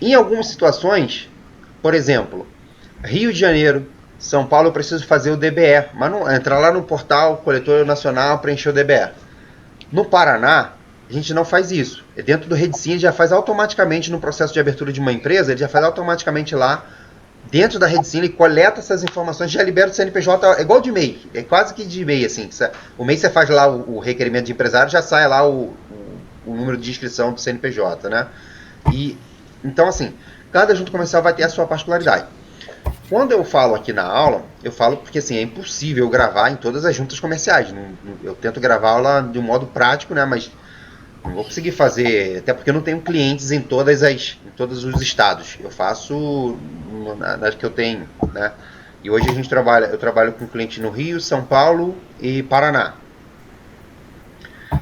A: Em algumas situações, por exemplo, Rio de Janeiro, São Paulo, eu preciso fazer o DBE, mas não entrar lá no portal Coletor Nacional, preencher o DBE. No Paraná, a gente não faz isso. Dentro do Rede Sim, ele já faz automaticamente no processo de abertura de uma empresa, ele já faz automaticamente lá, dentro da Rede Sim, ele coleta essas informações, já libera o CNPJ, é igual de MEI, é quase que de MEI, assim. O MEI você faz lá o requerimento de empresário, já sai lá o número de inscrição do CNPJ, né? Então, assim, cada junta comercial vai ter a sua particularidade. Quando eu falo aqui na aula, eu falo porque assim, é impossível gravar em todas as juntas comerciais. Eu tento gravar aula de um modo prático, né? Mas não vou conseguir fazer, até porque eu não tenho clientes em todos os estados. Eu faço nas que eu tenho, né? E hoje eu trabalho com cliente no Rio, São Paulo e Paraná.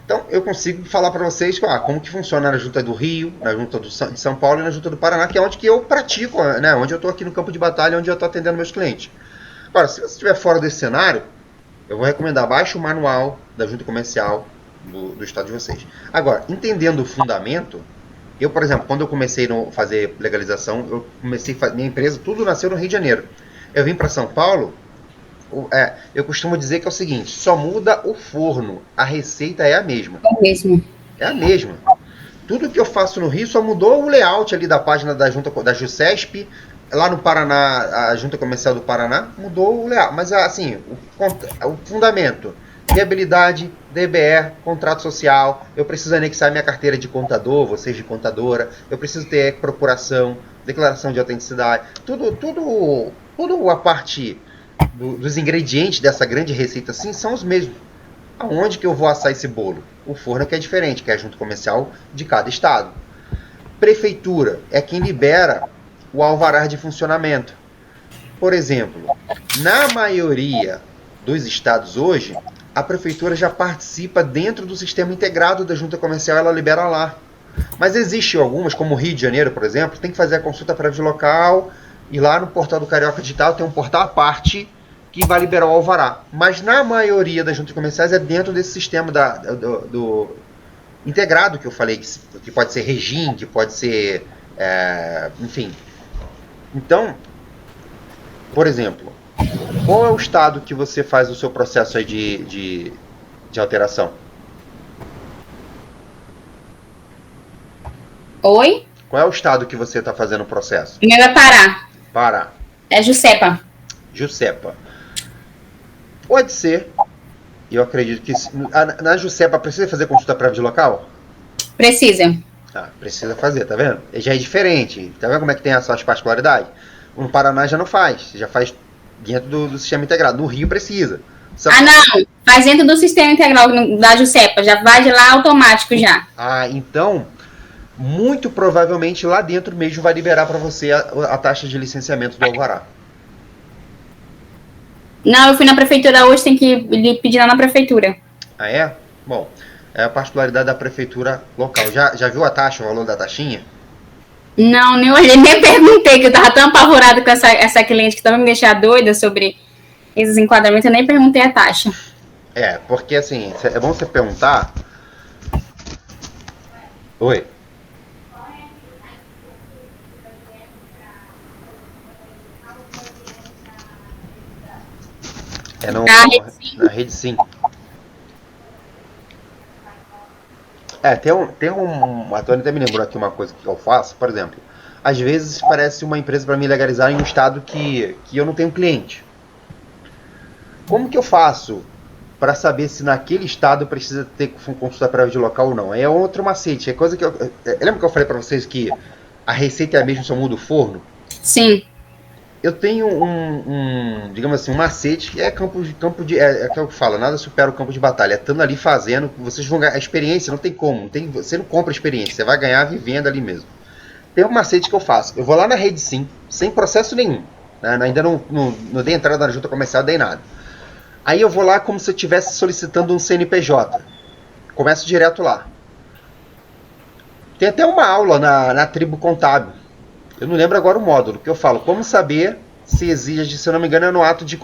A: Então, eu consigo falar para vocês como que funciona na junta do Rio, na junta de São Paulo e na junta do Paraná, que é onde que eu pratico, né? Onde eu estou aqui no campo de batalha, onde eu estou atendendo meus clientes. Agora, se você estiver fora desse cenário, eu vou recomendar, baixe o manual da junta comercial do estado de vocês. Agora, entendendo o fundamento, eu, por exemplo, quando eu comecei a fazer legalização, minha empresa, tudo nasceu no Rio de Janeiro. Eu vim para São Paulo. Eu costumo dizer que é o seguinte, só muda o forno, a receita é a mesma. É a mesma. Tudo que eu faço no Rio só mudou o layout ali da página da Jusesp, lá no Paraná, a Junta Comercial do Paraná, mudou o layout. Mas assim, o fundamento, viabilidade, DBE, contrato social, eu preciso anexar minha carteira de contador, vocês de contadora, eu preciso ter procuração, declaração de autenticidade, tudo a parte dos ingredientes dessa grande receita assim são os mesmos. Aonde que eu vou assar esse bolo? O forno que é diferente, que é a junta comercial de cada estado. Prefeitura é quem libera o alvará de funcionamento. Por exemplo, na maioria dos estados hoje, a prefeitura já participa dentro do sistema integrado da junta comercial, ela libera lá. Mas existem algumas, como o Rio de Janeiro, por exemplo, tem que fazer a consulta prévia local, e lá no portal do Carioca Digital tem um portal à parte que vai liberar o alvará. Mas na maioria das juntas comerciais é dentro desse sistema do integrado que eu falei, que pode ser regime, que pode ser, enfim. Então, por exemplo, qual é o estado que você faz o seu processo aí de alteração?
C: Oi?
A: Qual é o estado que você está fazendo o processo?
C: O meu é Pará.
A: Pará.
C: É Jucepa.
A: Jucepa. Pode ser. Eu acredito que na Jucepa precisa fazer consulta prévia de local?
C: Precisa.
A: Precisa fazer, tá vendo? Já é diferente. Tá vendo como é que tem as suas particularidades? No Paraná já não faz. Já faz dentro do sistema integrado. No Rio precisa.
C: Não. Faz dentro do sistema integral da Jucepa. Já vai de lá automático já.
A: Então, muito provavelmente lá dentro mesmo vai liberar para você a taxa de licenciamento do alvará.
C: Não, eu fui na prefeitura hoje, tem que pedir lá na prefeitura.
A: É? Bom, é a particularidade da prefeitura local. Já viu a taxa, o valor da taxinha?
C: Não, nem olhei, nem perguntei, que eu tava tão apavorada com essa cliente que tava me deixando doida sobre esses enquadramentos, eu nem perguntei a taxa.
A: Porque assim, é bom você perguntar. Oi. Na Rede Sim. A Tônia até me lembrou aqui uma coisa que eu faço, por exemplo, às vezes parece uma empresa para me legalizar em um estado que eu não tenho cliente. Como que eu faço para saber se naquele estado precisa ter consulta prévia de local ou não? É outro macete. É coisa que lembra que eu falei para vocês que a receita é a mesma, só muda o forno?
C: Sim.
A: Eu tenho digamos assim, um macete que é campo de é que eu falo, nada supera o campo de batalha. Estando ali fazendo, vocês vão ganhar a experiência, não tem como, você não compra experiência, você vai ganhar vivendo ali mesmo. Tem um macete que eu faço. Eu vou lá na Rede Sim, sem processo nenhum. Né? Ainda não dei entrada na junta comercial, dei nada. Aí eu vou lá como se eu estivesse solicitando um CNPJ. Começo direto lá. Tem até uma aula na tribo contábil. Eu não lembro agora o módulo, que eu falo. Como saber se exige, se eu não me engano, é no ato de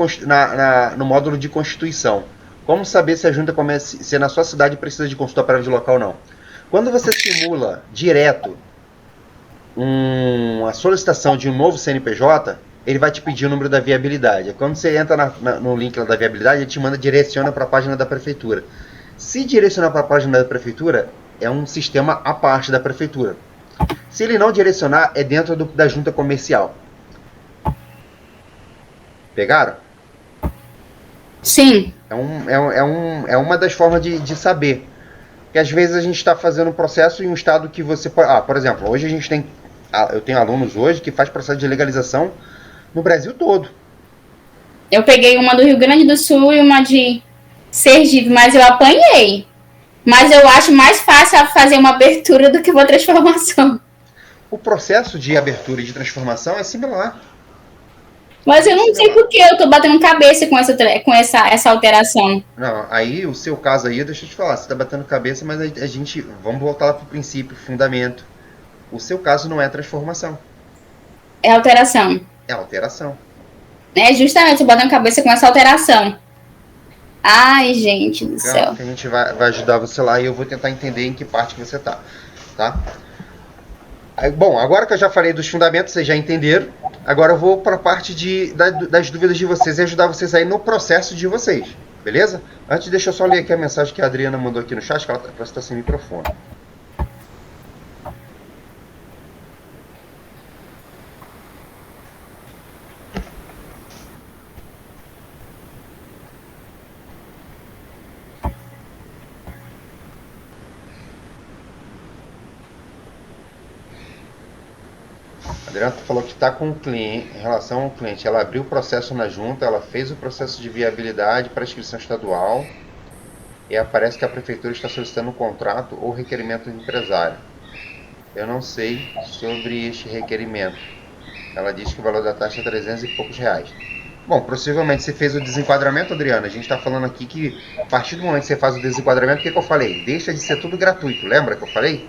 A: no módulo de constituição. Como saber se a junta se na sua cidade precisa de consulta prévia de local ou não. Quando você simula direto a solicitação de um novo CNPJ, ele vai te pedir o número da viabilidade. Quando você entra no link lá da viabilidade, ele te direciona para a página da prefeitura. Se direcionar para a página da prefeitura, é um sistema à parte da prefeitura. Se ele não direcionar, é dentro da junta comercial. Pegaram?
C: Sim.
A: É uma das formas de saber. Porque às vezes a gente está fazendo um processo em um estado que você pode... por exemplo, hoje eu tenho alunos hoje que faz processo de legalização no Brasil todo.
C: Eu peguei uma do Rio Grande do Sul e uma de Sergipe, mas eu apanhei. Mas eu acho mais fácil fazer uma abertura do que uma transformação.
A: O processo de abertura e de transformação é similar.
C: Mas eu não sei por que eu tô batendo cabeça com essa alteração.
A: Não, aí o seu caso aí, deixa eu te falar, você tá batendo cabeça, mas a gente, vamos voltar lá pro princípio, fundamento. O seu caso não é transformação.
C: É alteração.
A: É alteração.
C: É justamente, eu batendo cabeça com essa alteração. Ai, gente do céu.
A: Que a gente vai ajudar você lá e eu vou tentar entender em que parte que você tá. Aí, bom, agora que eu já falei dos fundamentos, vocês já entenderam. Agora eu vou para a parte das dúvidas de vocês e ajudar vocês aí no processo de vocês. Beleza? Antes, deixa eu só ler aqui a mensagem que a Adriana mandou aqui no chat, que ela está sem microfone. A Adriana falou que está com o cliente, em relação ao cliente, ela abriu o processo na junta, ela fez o processo de viabilidade para inscrição estadual e aparece que a prefeitura está solicitando um contrato ou requerimento do empresário. Eu não sei sobre este requerimento. Ela diz que o valor da taxa é 300 e poucos reais. Bom, possivelmente você fez o desenquadramento, Adriana. A gente está falando aqui que a partir do momento que você faz o desenquadramento, o que eu falei? Deixa de ser tudo gratuito, lembra que eu falei?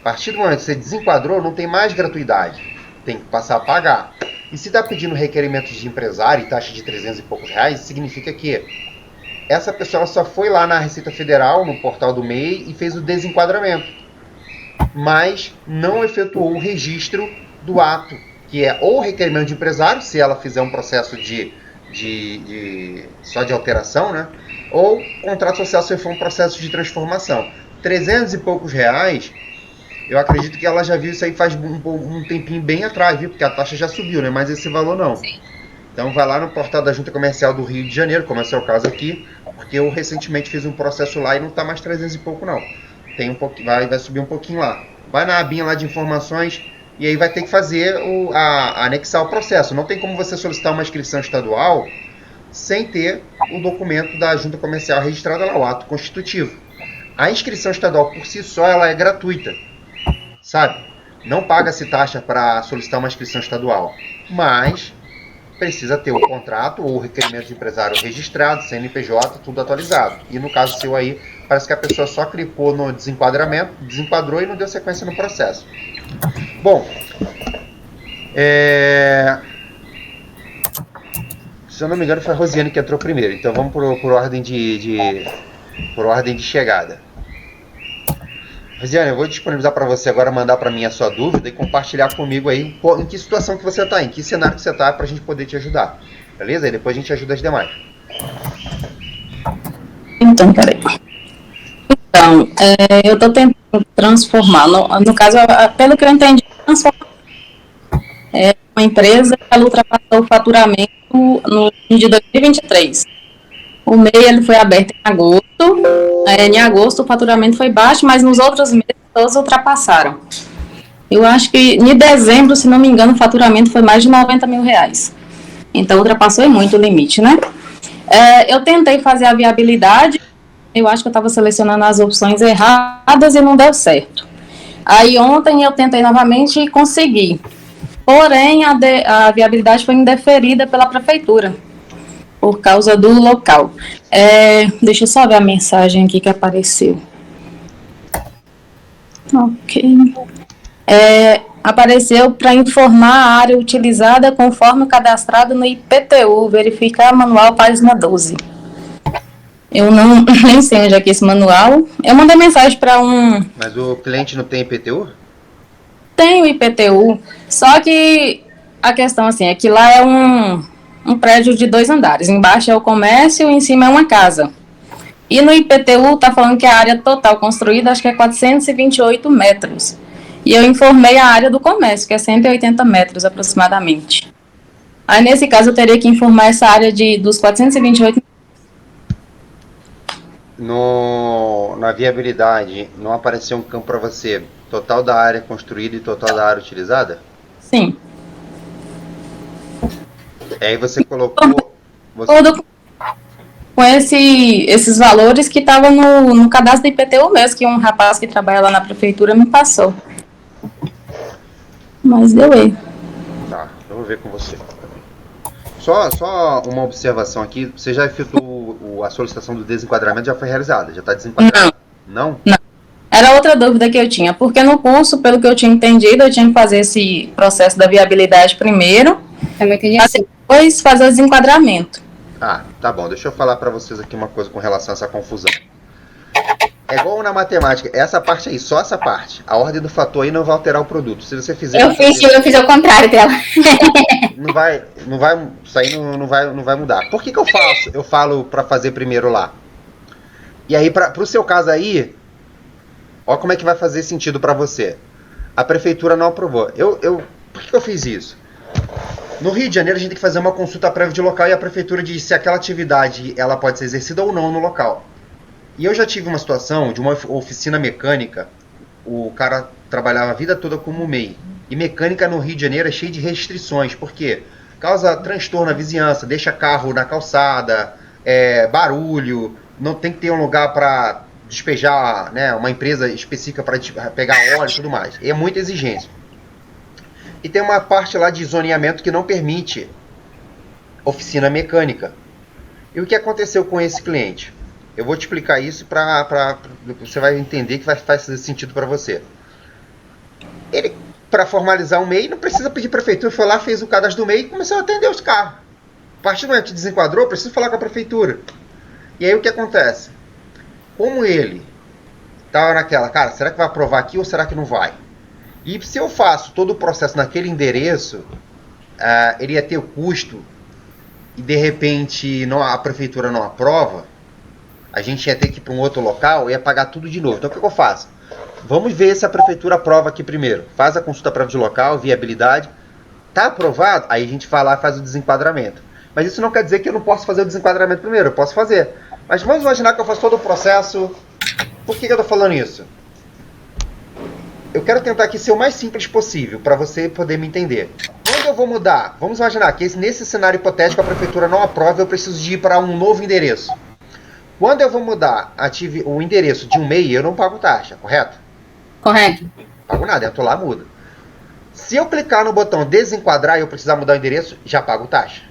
A: A partir do momento que você desenquadrou, não tem mais gratuidade. Tem que passar a pagar. E se está pedindo requerimento de empresário e taxa de 300 e poucos reais, significa que essa pessoa só foi lá na Receita Federal, no portal do MEI, e fez o desenquadramento. Mas não efetuou o registro do ato, que é ou requerimento de empresário, se ela fizer um processo só de alteração, né? Ou contrato social se for um processo de transformação. 300 e poucos reais... Eu acredito que ela já viu isso aí faz um tempinho bem atrás, viu? Porque a taxa já subiu, né? Mas esse valor não. Sim. Então vai lá no portal da Junta Comercial do Rio de Janeiro, como é o seu caso aqui, porque eu recentemente fiz um processo lá e não está mais 300 e pouco não. Tem vai subir um pouquinho lá. Vai na abinha lá de informações e aí vai ter que fazer anexar o processo. Não tem como você solicitar uma inscrição estadual sem ter o documento da Junta Comercial registrada lá, o ato constitutivo. A inscrição estadual por si só ela é gratuita. Sabe? Não paga-se taxa para solicitar uma inscrição estadual, mas precisa ter o contrato ou o requerimento de empresário registrado, CNPJ, tudo atualizado. E no caso seu aí, parece que a pessoa só clicou no desenquadramento, desenquadrou e não deu sequência no processo. Bom, se eu não me engano foi a Rosiane que entrou primeiro, então vamos por ordem por ordem de chegada. Rosiane, eu vou disponibilizar para você agora, mandar para mim a sua dúvida e compartilhar comigo aí em que situação que você está, em que cenário que você está, para a gente poder te ajudar. Beleza? E depois a gente ajuda as demais.
D: Então, peraí. Então, eu estou tentando transformar, no caso, pelo que eu entendi, transformação. É uma empresa que ela ultrapassou o faturamento no ano de 2023. O MEI ele foi aberto em agosto. Em agosto o faturamento foi baixo, mas nos outros meses todos ultrapassaram. Eu acho que em dezembro, se não me engano, o faturamento foi mais de 90 mil reais. Então ultrapassou muito o limite, né? Eu tentei fazer a viabilidade, eu acho que eu estava selecionando as opções erradas e não deu certo. Aí ontem eu tentei novamente e consegui. Porém, a viabilidade foi indeferida pela prefeitura, por causa do local. Deixa eu só ver a mensagem aqui que apareceu. Ok. Apareceu para informar a área utilizada conforme cadastrado no IPTU, verificar manual página 12. Eu nem sei onde é que é esse manual. Eu mandei mensagem para
A: Mas o cliente não tem IPTU?
D: Tem o IPTU, só que a questão assim, é que lá é um prédio de 2 andares. Embaixo é o comércio e em cima é uma casa. E no IPTU está falando que a área total construída acho que é 428 metros. E eu informei a área do comércio, que é 180 metros aproximadamente. Aí, nesse caso, eu teria que informar essa área dos 428
A: Na viabilidade, não apareceu um campo para você, total da área construída e total da área utilizada?
D: Sim.
A: Aí você colocou...
D: Todo com esses valores que estavam no cadastro do IPTU mesmo, que um rapaz que trabalha lá na prefeitura me passou. Mas deu erro.
A: Tá, eu vou ver com você. Só uma observação aqui. Você já efetuou a solicitação do desenquadramento, já foi realizada? Já está desenquadrado? Não?
D: Não. Era outra dúvida que eu tinha, porque no curso, pelo que eu tinha entendido, eu tinha que fazer esse processo da viabilidade primeiro, depois fazer o desenquadramento.
A: Ah, tá bom. Deixa eu falar para vocês aqui uma coisa com relação a essa confusão. É igual na matemática, essa parte aí, só essa parte. A ordem do fator aí não vai alterar o produto. Se você fizer...
C: Eu fiz ao contrário dela.
A: Isso aí não vai mudar. Por que eu faço? Eu falo para fazer primeiro lá. E aí, pro seu caso aí, ó como é que vai fazer sentido para você. A prefeitura não aprovou. Por que eu fiz isso? No Rio de Janeiro, a gente tem que fazer uma consulta prévia de local e a prefeitura diz se aquela atividade ela pode ser exercida ou não no local. E eu já tive uma situação de uma oficina mecânica, o cara trabalhava a vida toda como MEI. E mecânica no Rio de Janeiro é cheio de restrições, porque causa transtorno na vizinhança, deixa carro na calçada, barulho, não tem que ter um lugar para despejar, né, uma empresa específica para pegar óleo e tudo mais. E é muita exigência. E tem uma parte lá de zoneamento que não permite oficina mecânica. E o que aconteceu com esse cliente? Eu vou te explicar isso você vai entender que vai fazer sentido para você. Ele, para formalizar um MEI, não precisa pedir prefeitura, foi lá, fez o cadastro do MEI e começou a atender os carros. A partir do momento que desenquadrou, preciso falar com a prefeitura. E aí o que acontece? Como ele estava naquela, cara, será que vai aprovar aqui ou será que não vai? E se eu faço todo o processo naquele endereço, ele ia ter o custo e de repente a prefeitura não aprova, a gente ia ter que ir para um outro local e ia pagar tudo de novo. Então o que eu faço? Vamos ver se a prefeitura aprova aqui primeiro. Faz a consulta prévia de local, viabilidade. Tá aprovado? Aí a gente vai lá e faz o desenquadramento. Mas isso não quer dizer que eu não posso fazer o desenquadramento primeiro. Eu posso fazer. Mas vamos imaginar que eu faço todo o processo. Por que eu estou falando isso? Eu quero tentar aqui ser o mais simples possível para você poder me entender. Quando eu vou mudar? Vamos imaginar que nesse cenário hipotético a prefeitura não aprova, eu preciso de ir para um novo endereço. Quando eu vou mudar o endereço de um MEI, eu não pago taxa, correto?
C: Correto.
A: Não pago nada, entro lá, muda. Se eu clicar no botão desenquadrar e eu precisar mudar o endereço, já pago taxa.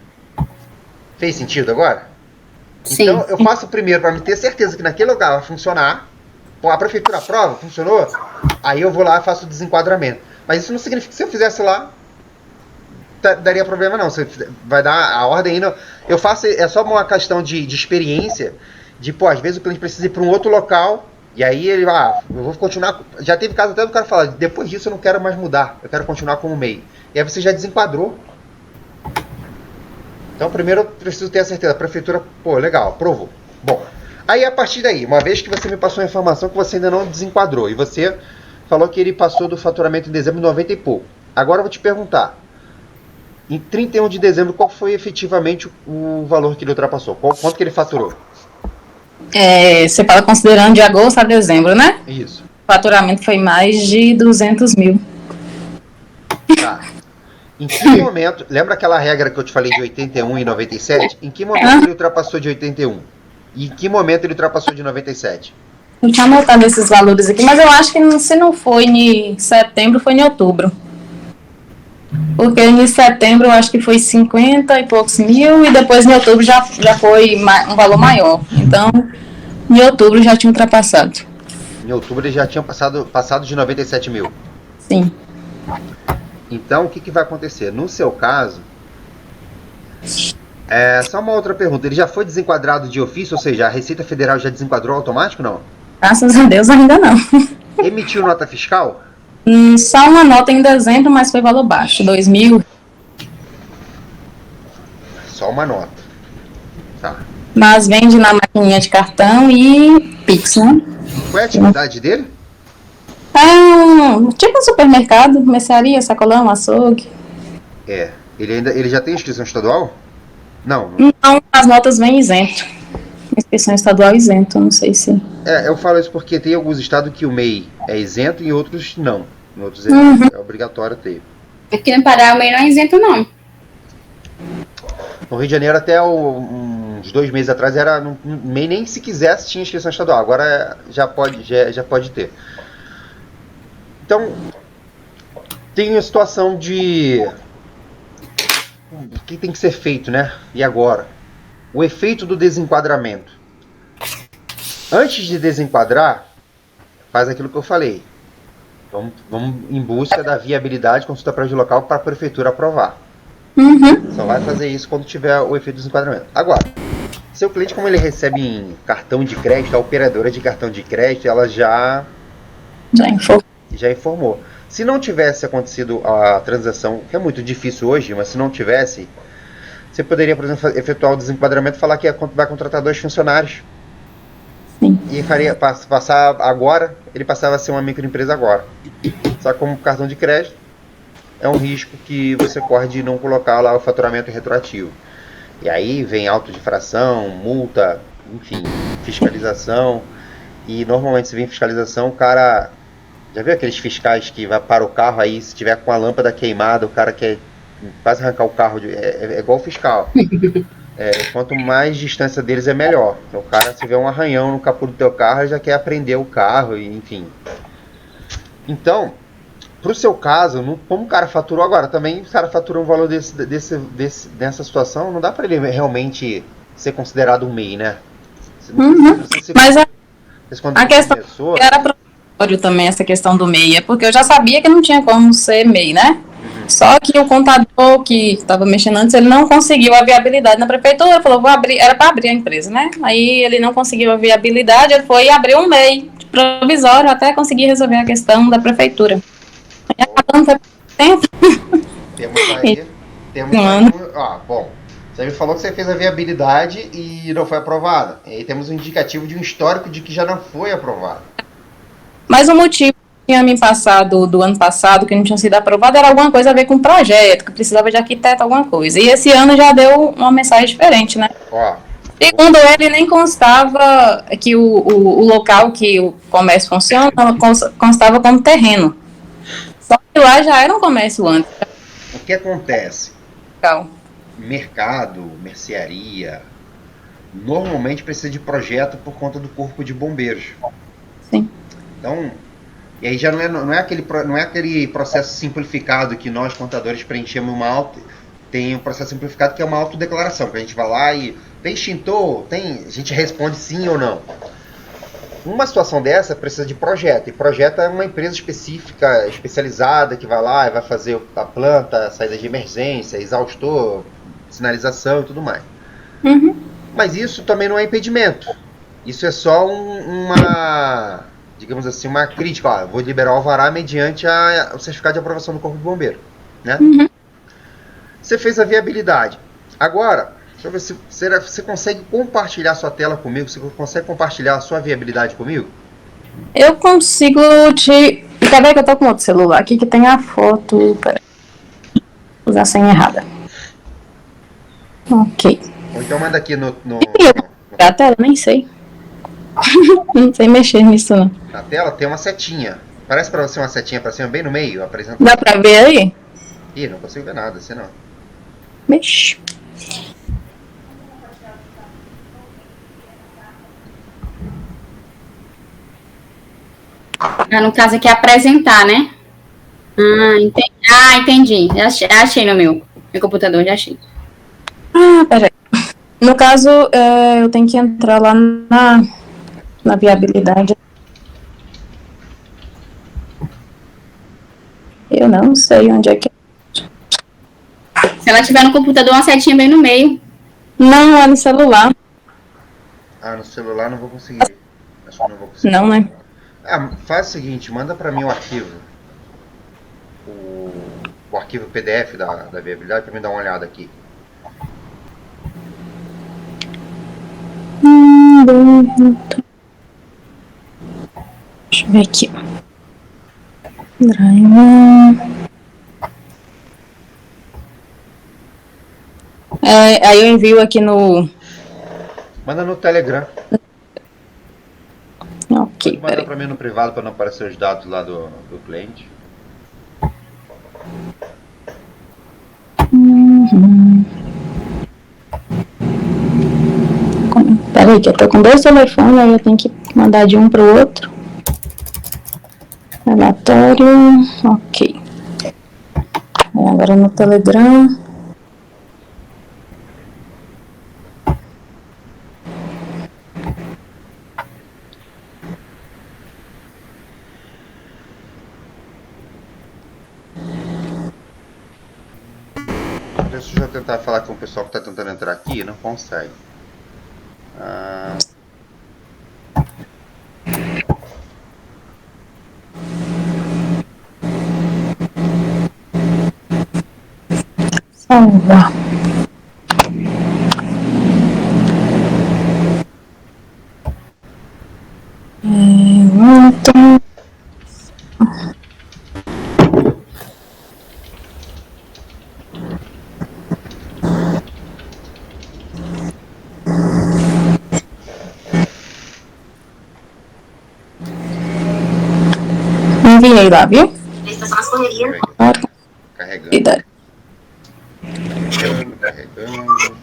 A: Fez sentido agora?
C: Sim.
A: Então eu faço primeiro para me ter certeza que naquele lugar vai funcionar. Pô, a prefeitura aprova, funcionou? Aí eu vou lá e faço o desenquadramento. Mas isso não significa que se eu fizesse lá, daria problema não. Você vai dar a ordem aí. Não. Eu faço, é só uma questão de experiência. Às vezes o cliente precisa ir para um outro local, e aí ele, eu vou continuar. Já teve caso até do cara falar, depois disso eu não quero mais mudar, eu quero continuar como MEI. E aí você já desenquadrou. Então primeiro eu preciso ter a certeza, a prefeitura, legal, aprovou. Bom, aí a partir daí, uma vez que você me passou a informação que você ainda não desenquadrou, e você falou que ele passou do faturamento em dezembro de 90 e pouco. Agora eu vou te perguntar, em 31 de dezembro, qual foi efetivamente o valor que ele ultrapassou? Quanto que ele faturou?
D: Você fala considerando de agosto a dezembro, né?
A: Isso.
D: O faturamento foi mais de 200 mil.
A: Tá. Em que momento, lembra aquela regra que eu te falei de 81 e 97? Em que momento ele ultrapassou de 81? E em que momento ele ultrapassou de 97?
D: Eu tinha anotado esses valores aqui, mas eu acho que se não foi em setembro, foi em outubro. Porque em setembro eu acho que foi 50 e poucos mil, e depois em outubro já foi um valor maior. Então, em outubro já tinha ultrapassado.
A: Em outubro ele já tinha passado de 97 mil.
D: Sim.
A: Então, o que vai acontecer? No seu caso, só uma outra pergunta. Ele já foi desenquadrado de ofício, ou seja, a Receita Federal já desenquadrou automático, não?
D: Graças a Deus ainda não.
A: Emitiu nota fiscal?
D: Só uma nota em dezembro, mas foi valor baixo, 2 mil.
A: Só uma nota. Tá.
D: Mas vende na maquininha de cartão e Pix, né?
A: Qual é a atividade dele?
D: Tipo um supermercado, mercearia, sacolão, açougue.
A: Ele já tem inscrição estadual? Não.
D: Não, as notas vêm isento. Inscrição estadual isento, não sei se...
A: Eu falo isso porque tem alguns estados que o MEI é isento e outros não. Em outros é obrigatório ter.
C: Aqui no Pará o MEI não é isento, não.
A: No Rio de Janeiro, até uns 2 meses atrás, no MEI nem se quisesse tinha inscrição estadual. Agora já pode ter. Então, tem a situação de... O que tem que ser feito, né? E agora? O efeito do desenquadramento. Antes de desenquadrar, faz aquilo que eu falei. Vamos em busca da viabilidade, consulta prédio local para a prefeitura aprovar. Só vai fazer isso quando tiver o efeito do desenquadramento. Agora, seu cliente, como ele recebe em cartão de crédito, a operadora de cartão de crédito, ela já informou. Se não tivesse acontecido a transação, que é muito difícil hoje, mas se não tivesse, você poderia, por exemplo, efetuar o desenquadramento e falar que vai contratar 2 funcionários.
D: Sim.
A: E ele passava a ser uma microempresa agora. Só que como cartão de crédito, é um risco que você corre de não colocar lá o faturamento retroativo. E aí vem auto de infração, multa, enfim, fiscalização. E normalmente se vem fiscalização, o cara... Já viu aqueles fiscais que vai para o carro, aí se tiver com a lâmpada queimada, o cara quer quase arrancar o carro. É igual fiscal. Quanto mais distância deles é melhor. Então, o cara, se vê um arranhão no capô do teu carro, ele já quer apreender o carro, enfim. Então, pro seu caso, como o cara faturou agora, também o cara faturou um valor dessa situação, não dá para ele realmente ser considerado um MEI, né?
D: Mas
A: a
D: questão era provisório também, essa questão do MEI, porque eu já sabia que não tinha como ser MEI, né? Só que o contador que estava mexendo antes, ele não conseguiu a viabilidade na prefeitura, falou, era para abrir a empresa, né? Aí ele não conseguiu a viabilidade, ele foi abrir um MEI provisório até conseguir resolver a questão da prefeitura. Aí acabando foi tempo.
A: Bom, você me falou que você fez a viabilidade e não foi aprovada. E aí temos um indicativo de um histórico de que já não foi aprovado.
D: Mas o motivo que tinha me passado do ano passado, que não tinha sido aprovado, era alguma coisa a ver com o projeto, que precisava de arquiteto, alguma coisa. E esse ano já deu uma mensagem diferente, né? Segundo ele, nem constava que o local que o comércio funciona, constava como terreno. Só que lá já era um comércio antes.
A: O que acontece?
D: Legal.
A: Mercado, mercearia, normalmente precisa de projeto por conta do corpo de bombeiros.
D: Sim.
A: Então, e aí já não é aquele processo simplificado que nós, contadores, preenchemos tem um processo simplificado que é uma autodeclaração, que a gente vai lá e tem extintor, a gente responde sim ou não. Uma situação dessa precisa de projeto, e projeto é uma empresa específica, especializada, que vai lá e vai fazer a planta, saída de emergência, exaustor, sinalização e tudo mais. Mas isso também não é impedimento. Isso é só digamos assim, uma crítica. Eu vou liberar o alvará mediante o certificado de aprovação do Corpo de Bombeiro, né? Você fez a viabilidade. Agora, deixa eu ver se você consegue compartilhar sua tela comigo. Você consegue compartilhar a sua viabilidade comigo?
D: Eu consigo te Quer ver que eu tô com outro celular aqui que tem a foto. Peraí. Usar a senha errada. Ok.
A: Ou então manda aqui
D: A tela, nem sei. Não sei mexer nisso, não.
A: na tela, tem uma setinha. Parece pra você uma setinha pra cima, bem no meio, apresenta.
D: Dá pra ver aí?
A: Ih, não consigo ver nada, você não.
D: Mexe.
C: No caso aqui é apresentar, né? Entendi. Achei no meu computador, já achei.
D: Peraí. No caso, eu tenho que entrar lá na viabilidade. Eu não sei onde é que...
C: Se ela tiver no computador, uma setinha bem no meio.
D: Não, é no celular.
A: No celular não vou conseguir. Acho que não vou conseguir.
D: Não, né?
A: Faz o seguinte, manda pra mim o arquivo. O arquivo PDF da viabilidade pra mim dar uma olhada aqui.
D: Deixa eu ver aqui. Drive. Aí eu envio aqui no...
A: Manda no Telegram.
D: Ok,
A: Manda pra mim no privado pra não aparecer os dados lá do cliente.
D: Peraí, que eu tô com 2 telefones, aí eu tenho que mandar de um pro outro. Relatório, ok. Aí agora no Telegram.
A: Deixa eu já tentar falar com o pessoal que está tentando entrar aqui, não consegue.
D: Salvar. Muito. Enviei lá, viu?
A: Carregando. Carregando.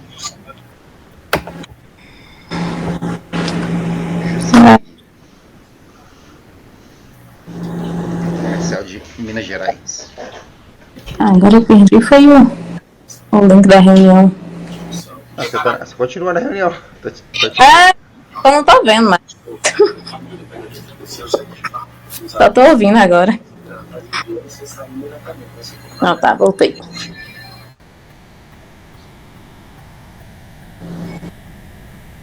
A: Comercial de Minas Gerais.
D: Agora eu perdi, foi o link da reunião.
A: Você continua na reunião.
D: Eu não tô vendo mais. Só tô ouvindo agora. Não, tá, voltei.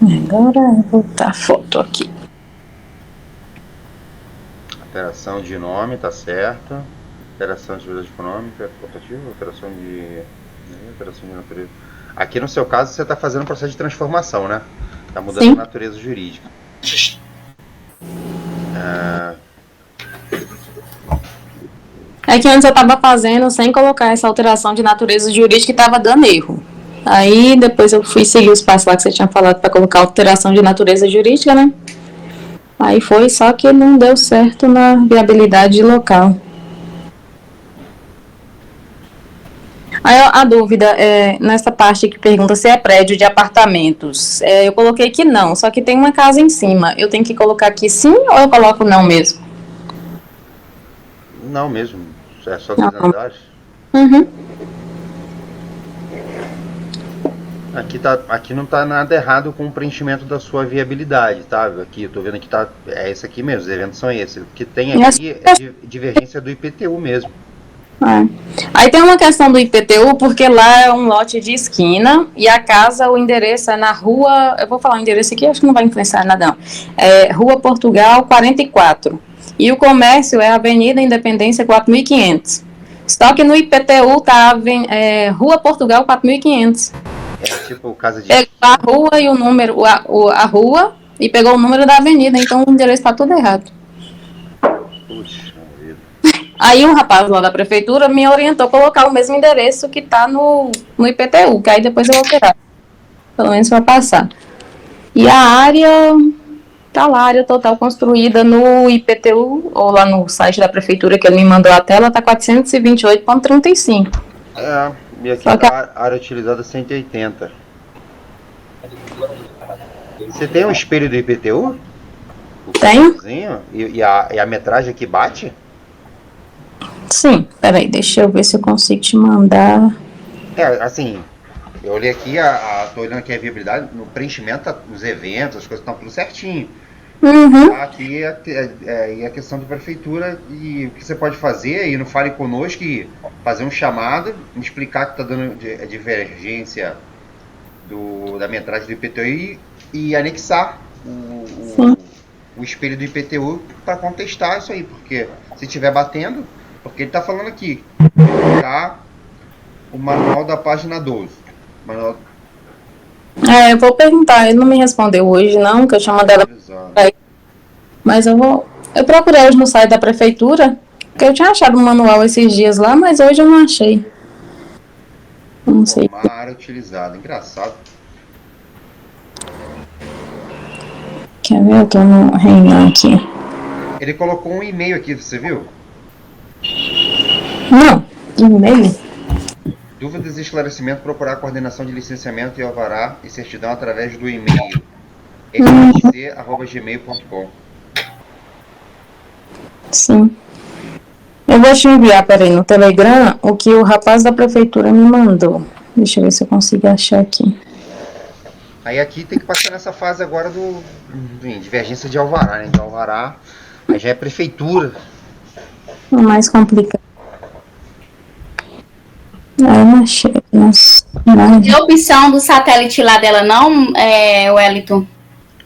D: Agora eu vou botar a foto aqui.
A: Alteração de nome, tá certo. Alteração de atividade econômica, facultativa, alteração de natureza. Aqui no seu caso você está fazendo um processo de transformação, né? Está mudando
D: Sim.
A: a natureza jurídica.
D: É que antes eu estava fazendo sem colocar essa alteração de natureza jurídica e estava dando erro. Aí depois eu fui seguir os passos lá que você tinha falado para colocar alteração de natureza jurídica, né? Aí foi, só que não deu certo na viabilidade local. Aí a dúvida é nessa parte que pergunta se é prédio de apartamentos. Eu coloquei que não, só que tem uma casa em cima. Eu tenho que colocar aqui sim ou eu coloco não mesmo?
A: Não mesmo, é só 2 andares.
D: Uhum.
A: Aqui não está nada errado com o preenchimento da sua viabilidade, tá? Aqui, eu tô vendo que é esse aqui mesmo, os eventos são esses. O que tem aqui é divergência do IPTU mesmo.
D: Aí tem uma questão do IPTU, porque lá é um lote de esquina e a casa, o endereço é na rua, eu vou falar o endereço aqui, acho que não vai influenciar nada não, Rua Portugal 44, e o comércio é Avenida Independência 4500, só que no IPTU tá Rua Portugal 4500.
A: É tipo casa de...
D: Pegou a rua e o número, a rua, e pegou o número da avenida, então o endereço tá tudo errado.
A: Puxa vida.
D: Aí o rapaz lá da prefeitura me orientou a colocar o mesmo endereço que está no IPTU, que aí depois eu vou alterar. Pelo menos vai passar. E a área, tá lá, a área total construída no IPTU, ou lá no site da prefeitura que ele me mandou a tela, tá 428,35.
A: E aqui tá a área utilizada 180. Você tem um espelho do IPTU?
D: Tenho.
A: E a metragem aqui bate?
D: Sim, peraí, deixa eu ver se eu consigo te mandar.
A: Assim, eu olhei aqui, tô olhando aqui a viabilidade, no preenchimento, os eventos, as coisas estão tudo certinho.
D: Uhum.
A: Aqui é a questão da prefeitura e o que você pode fazer, e não fale conosco, e fazer um chamado, me explicar que está dando a divergência da metragem do IPTU e anexar o espelho do IPTU para contestar isso aí, porque se estiver batendo, porque ele está falando aqui, tá o manual da página 12. Manual...
D: Eu vou perguntar, ele não me respondeu hoje não, que eu tinha mandado ela. Mas eu procurei hoje no site da prefeitura, porque eu tinha achado um manual esses dias lá, mas hoje eu não achei. Não sei.
A: Uma área utilizada, engraçado.
D: Quer ver? Eu tô no Renan aqui.
A: Ele colocou um e-mail aqui, você viu?
D: Não, e-mail?
A: Dúvidas e esclarecimento, procurar coordenação de licenciamento e alvará e certidão através do e-mail rc@gmail.com.
D: Sim. Eu vou te enviar, peraí, no Telegram, o que o rapaz da prefeitura me mandou. Deixa eu ver se eu consigo achar aqui.
A: Aí aqui tem que passar nessa fase agora divergência de alvará, né? De alvará, aí já é prefeitura.
D: O mais complicado. Eu não achei. Nossa.
C: E a opção do satélite lá dela não, Wellington?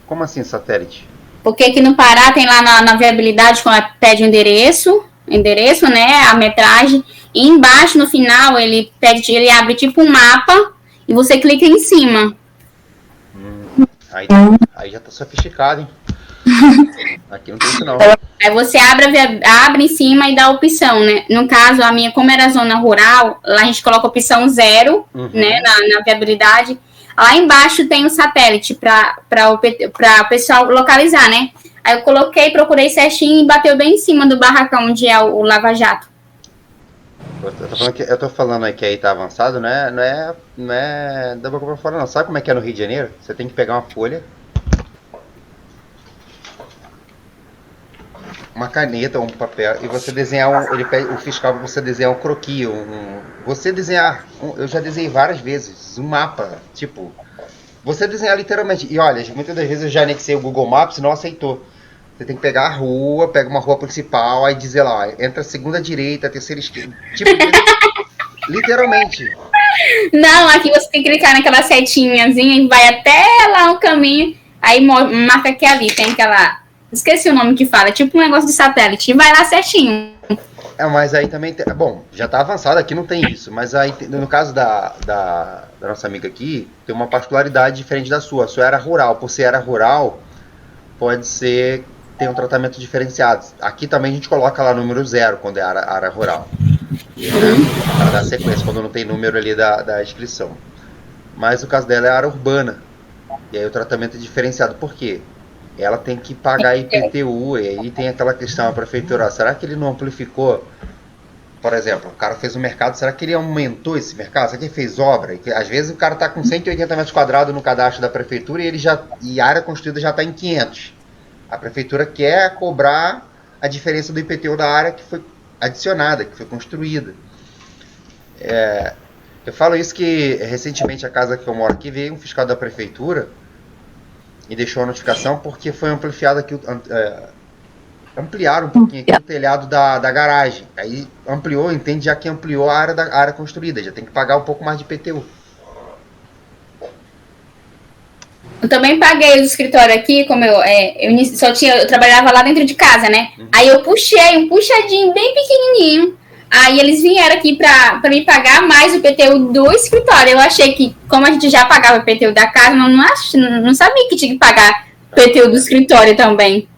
A: Como assim, satélite?
C: Porque aqui no Pará tem lá na viabilidade, quando pede o endereço, né, a metragem, e embaixo, no final, ele abre tipo um mapa e você clica em cima.
A: Aí já tá sofisticado, hein? Aqui não tem isso não.
C: Aí você abre em cima e dá a opção, né? No caso, a minha, como era zona rural, lá a gente coloca a opção 0, né, na viabilidade. Lá embaixo tem um satélite para o pessoal localizar, né? Aí eu procurei certinho e bateu bem em cima do barracão onde é o Lava Jato.
A: Eu tô falando aí que aí tá avançado, não é da boca pra fora não. Sabe como é que é no Rio de Janeiro? Você tem que pegar uma folha, uma caneta, um papel, e você desenhar ele pede o fiscal para você desenhar um croquis, você desenhar, eu já desenhei várias vezes, um mapa, tipo, você desenhar literalmente, e olha, muitas das vezes eu já anexei o Google Maps e não aceitou. Você tem que pegar a rua, pega uma rua principal, aí dizer lá, entra a segunda direita, a terceira esquerda, tipo, literalmente.
C: Não, aqui você tem que clicar naquela setinhazinha e vai até lá o caminho, aí marca que ali tem aquela... Esqueci o nome que fala, tipo um negócio de satélite. E vai lá certinho.
A: Mas aí também tem... Bom, já tá avançado, aqui não tem isso. Mas aí, no caso da nossa amiga aqui, tem uma particularidade diferente da sua. A sua era rural. Por ser era rural, pode ser... Tem um tratamento diferenciado. Aqui também a gente coloca lá número 0, quando é área rural. Para dar sequência, quando não tem número ali da inscrição. Mas o caso dela é área urbana. E aí o tratamento é diferenciado. Por quê? Ela tem que pagar IPTU, e aí tem aquela questão, a prefeitura, será que ele não amplificou? Por exemplo, o cara fez um mercado, será que ele aumentou esse mercado? Será que ele fez obra? E às vezes o cara está com 180 metros quadrados no cadastro da prefeitura e a área construída já está em 500. A prefeitura quer cobrar a diferença do IPTU da área que foi adicionada, que foi construída. Eu falo isso que recentemente a casa que eu moro aqui veio um fiscal da prefeitura e deixou a notificação porque foi ampliado aqui, ampliaram um pouquinho aqui o telhado da garagem. Aí ampliou, entende, já que ampliou a área construída, já tem que pagar um pouco mais de IPTU.
C: Eu também paguei o escritório aqui, como eu trabalhava lá dentro de casa, né? Aí eu puxei um puxadinho bem pequenininho. Aí eles vieram aqui pra me pagar mais o IPTU do escritório. Eu achei que, como a gente já pagava o IPTU da casa, não sabia que tinha que pagar o IPTU do escritório também.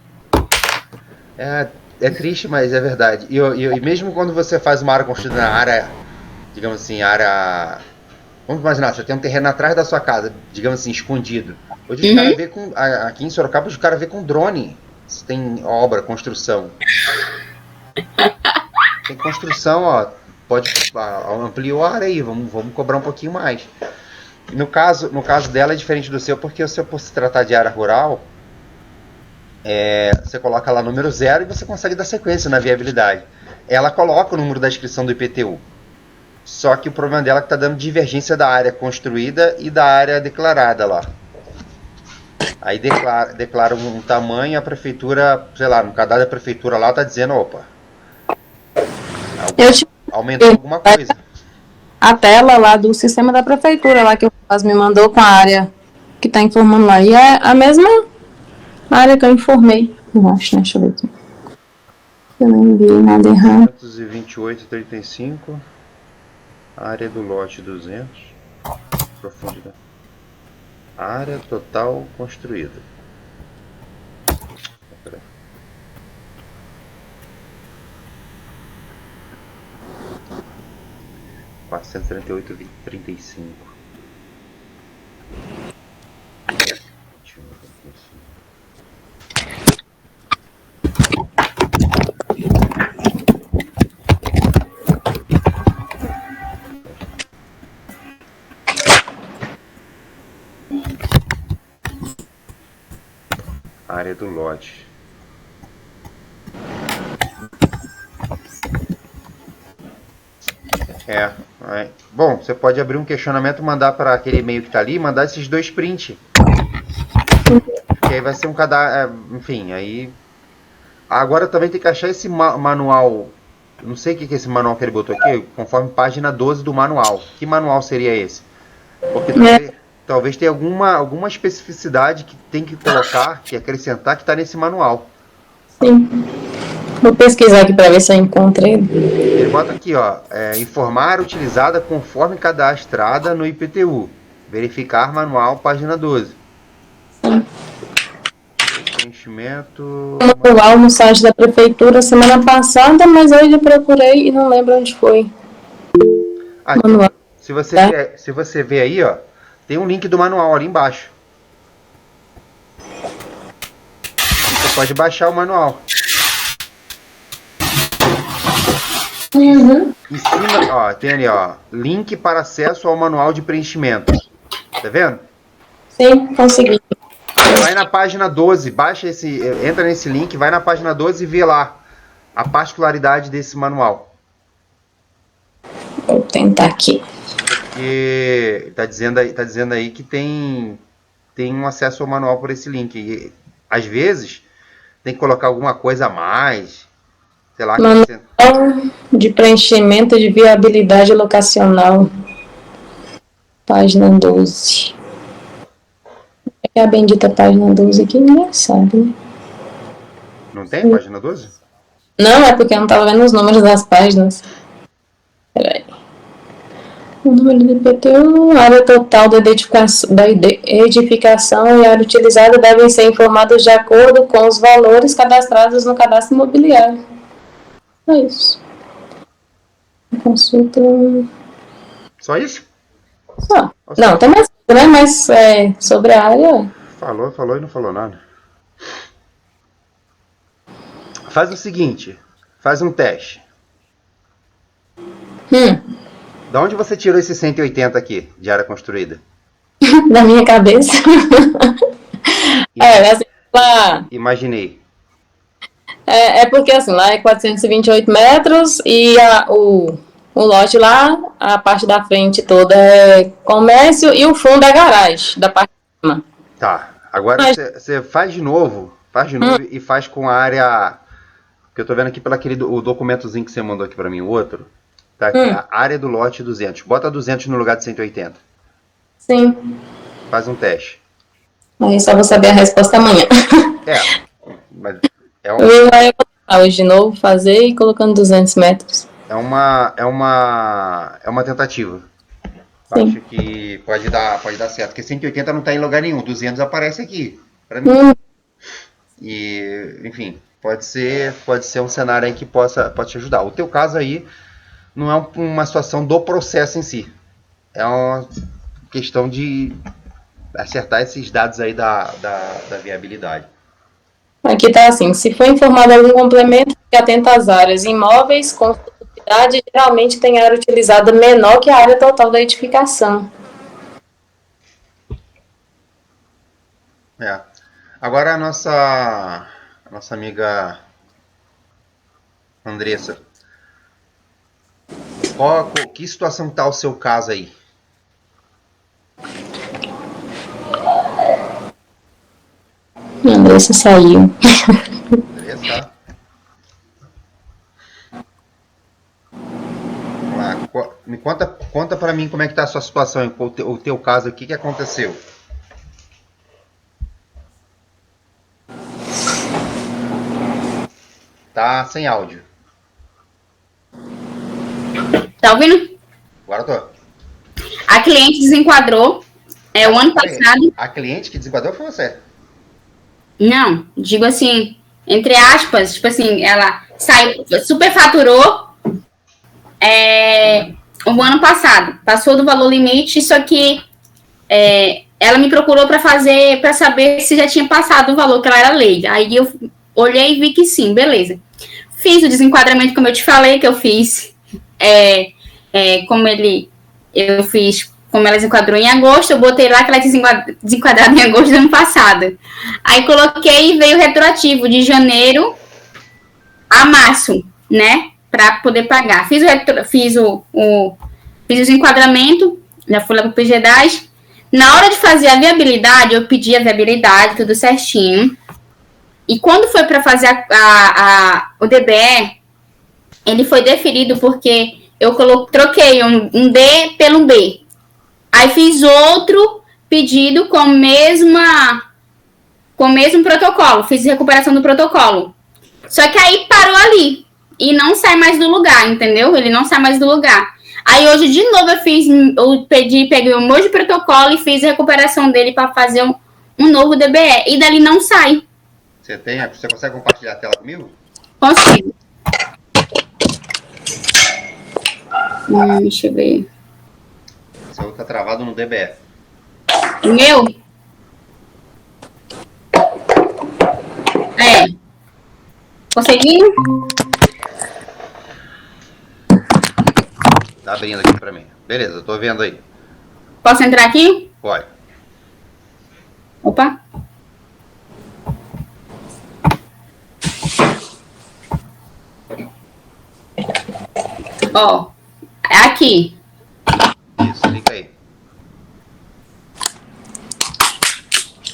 A: É triste, mas é verdade. E mesmo quando você faz uma área construída na área, digamos assim, área. Vamos imaginar, você tem um terreno atrás da sua casa, digamos assim, escondido. Hoje os caras vê com. Aqui em Sorocaba, os caras vê com drone. Se tem obra, construção. Tem construção, ó. Pode. Ampliou a área aí, vamos cobrar um pouquinho mais. No caso dela é diferente do seu, porque o seu, por se tratar de área rural, você coloca lá número 0 e você consegue dar sequência na viabilidade. Ela coloca o número da inscrição do IPTU. Só que o problema dela é que está dando divergência da área construída e da área declarada lá. Aí declara um tamanho, a prefeitura, sei lá, no cadastro da prefeitura lá está dizendo, opa, aumentou alguma coisa.
D: A tela lá do sistema da prefeitura, lá que o Faz me mandou com a área que está informando lá. E é a mesma área que eu informei. Eu acho, né? Deixa eu ver aqui. Eu não enviei nada errado.
A: 228,35. Área do lote 200. Profundidade. Área total construída. Peraí. R$438,35. Área do lote. Bom, você pode abrir um questionamento, mandar para aquele e-mail que está ali, mandar esses 2 prints. Que aí vai ser um cadastro, enfim, aí... Agora também tem que achar esse manual, não sei o que é esse manual que ele botou aqui, conforme página 12 do manual. Que manual seria esse? Porque talvez tenha alguma especificidade que tem que colocar, que acrescentar, que está nesse manual.
D: Sim. Vou pesquisar aqui para ver se eu encontrei.
A: Ele bota aqui, ó, informar utilizada conforme cadastrada no IPTU. Verificar manual, página 12.
D: Sim.
A: Preenchimento...
D: Manual no site da prefeitura semana passada, mas hoje eu procurei e não lembro onde foi.
A: Manual. Se você ver aí, ó, tem um link do manual ali embaixo. Você pode baixar o manual.
D: Uhum.
A: Em cima, ó, tem ali, ó, link para acesso ao manual de preenchimento. Tá vendo?
D: Sim, consegui.
A: Vai na página 12, entra nesse link, vai na página 12 e vê lá a particularidade desse manual.
D: Vou tentar aqui.
A: Porque tá dizendo aí que tem um acesso ao manual por esse link. E, às vezes tem que colocar alguma coisa a mais, sei lá.
D: Manual de preenchimento de viabilidade locacional. Página 12. É a bendita página 12 aqui, ninguém sabe, né?
A: Não tem página 12?
D: Não, é porque eu não estava vendo os números das páginas. Peraí. O número do IPTU, a área total da edificação e a área utilizada devem ser informadas de acordo com os valores cadastrados no cadastro imobiliário. É isso. Consulta.
A: Só isso?
D: Só. Não, tem mais coisa, né? Mas sobre a área.
A: Falou e não falou nada. Faz o seguinte, faz um teste. Da onde você tirou esse 180 aqui, de área construída?
D: Da minha cabeça. Assim, lá...
A: Imaginei.
D: É porque assim, lá é 428 metros e o lote lá, a parte da frente toda é comércio e o fundo é garagem, da parte de cima.
A: Tá, agora você faz de novo e faz com a área... Que eu tô vendo aqui o documentozinho que você mandou aqui pra mim, o outro. Tá aqui, a área do lote 200. Bota 200 no lugar de 180.
D: Sim.
A: Faz um teste.
D: Aí só vou saber a resposta amanhã.
A: Mas
D: eu vou hoje de novo fazer e colocando 200 metros.
A: É uma tentativa. Sim. Acho que pode dar certo. Porque 180 não tá em lugar nenhum. 200 aparece aqui. Pra mim. E, enfim. Pode ser um cenário aí que pode te ajudar. O teu caso aí não é uma situação do processo em si. É uma questão de acertar esses dados aí da viabilidade.
D: Aqui está assim, se for informado algum complemento que atenta às áreas imóveis, com cidade, geralmente tem área utilizada menor que a área total da edificação.
A: Agora a nossa amiga Andressa, que situação está o seu caso aí?
D: Andressa saiu.
A: Andressa? Vamos lá. Me conta para mim como é que está a sua situação, o teu caso, o que aconteceu? Tá sem áudio.
B: Tá ouvindo?
A: Agora tô.
B: A cliente desenquadrou o ano passado.
A: A cliente que desenquadrou foi você?
B: Não, digo assim, entre aspas, tipo assim, ela saiu, superfaturou o ano passado, passou do valor limite, só que ela me procurou para saber se já tinha passado o valor que ela era lei. Aí eu olhei e vi que sim, beleza. Fiz o desenquadramento, como eu te falei, que eu fiz, como ela desenquadrou em agosto, eu botei lá que ela tinha desenquadrado em agosto do ano passado. Aí coloquei e veio retroativo de janeiro a março, né? Para poder pagar. Fiz o desenquadramento, já fui lá para o PG10. Na hora de fazer a viabilidade, eu pedi a viabilidade, tudo certinho. E quando foi para fazer o DBE, ele foi deferido porque eu troquei um D pelo B. Aí fiz outro pedido com o mesmo protocolo. Fiz recuperação do protocolo. Só que aí parou ali. E não sai mais do lugar, entendeu? Ele não sai mais do lugar. Aí hoje, de novo, peguei o mesmo protocolo e fiz a recuperação dele para fazer um novo DBE. E dali não sai.
A: Você consegue compartilhar a tela comigo?
B: Consigo. Deixa eu ver.
A: Seu tá travado no DBE.
B: O meu? Conseguiu?
A: Tá abrindo aqui pra mim. Beleza, tô vendo aí.
B: Posso entrar aqui?
A: Pode.
B: Opa. Ó, aqui.
A: Isso, clica aí.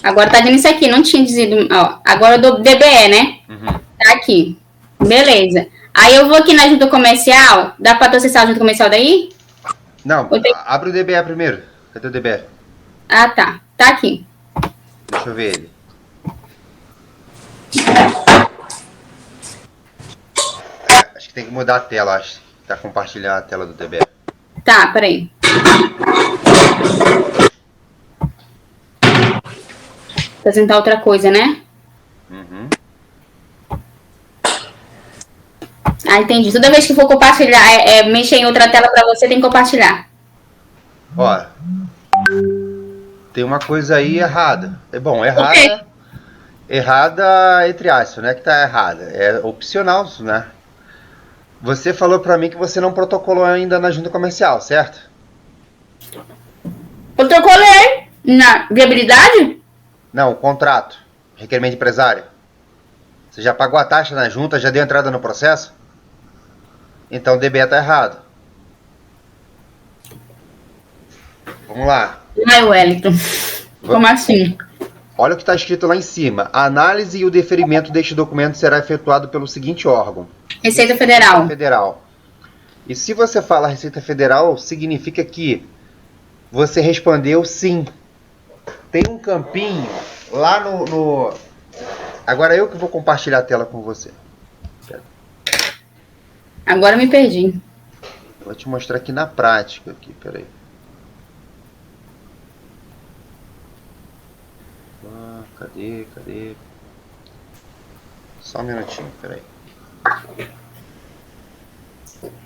B: Agora tá dizendo isso aqui, não tinha dizido. Ó, agora eu dou DBE, né?
A: Uhum.
B: Tá aqui. Beleza. Aí eu vou aqui na junta comercial. Dá pra tu acessar a junta comercial daí?
A: Não, abre o DBE primeiro. Cadê o DBE?
B: Ah, tá. Tá aqui.
A: Deixa eu ver ele. Acho que tem que mudar a tela, acho. Tá compartilhando a tela do DBE.
B: Tá, peraí. Apresentar outra coisa, né?
A: Uhum.
B: Ah, entendi. Toda vez que for compartilhar, mexer em outra tela pra você, tem que compartilhar.
A: Ó, tem uma coisa aí errada. Bom, errada.
B: Okay.
A: Errada entre aspas, não é que tá errada. É opcional, né? Você falou pra mim que você não protocolou ainda na junta comercial, certo?
B: Protocolei. Na viabilidade?
A: Não, o contrato. Requerimento de empresário. Você já pagou a taxa na junta, já deu entrada no processo? Então o DBE tá errado. Vamos lá.
B: Ai, Wellington. Como assim?
A: Olha o que está escrito lá em cima. A análise e o deferimento deste documento será efetuado pelo seguinte órgão.
B: Receita Federal.
A: Receita Federal. E se você fala Receita Federal, significa que você respondeu sim. Tem um campinho lá no... Agora eu que vou compartilhar a tela com você.
B: Agora me perdi.
A: Vou te mostrar aqui na prática. Aqui, peraí. Cadê? Só um minutinho, peraí.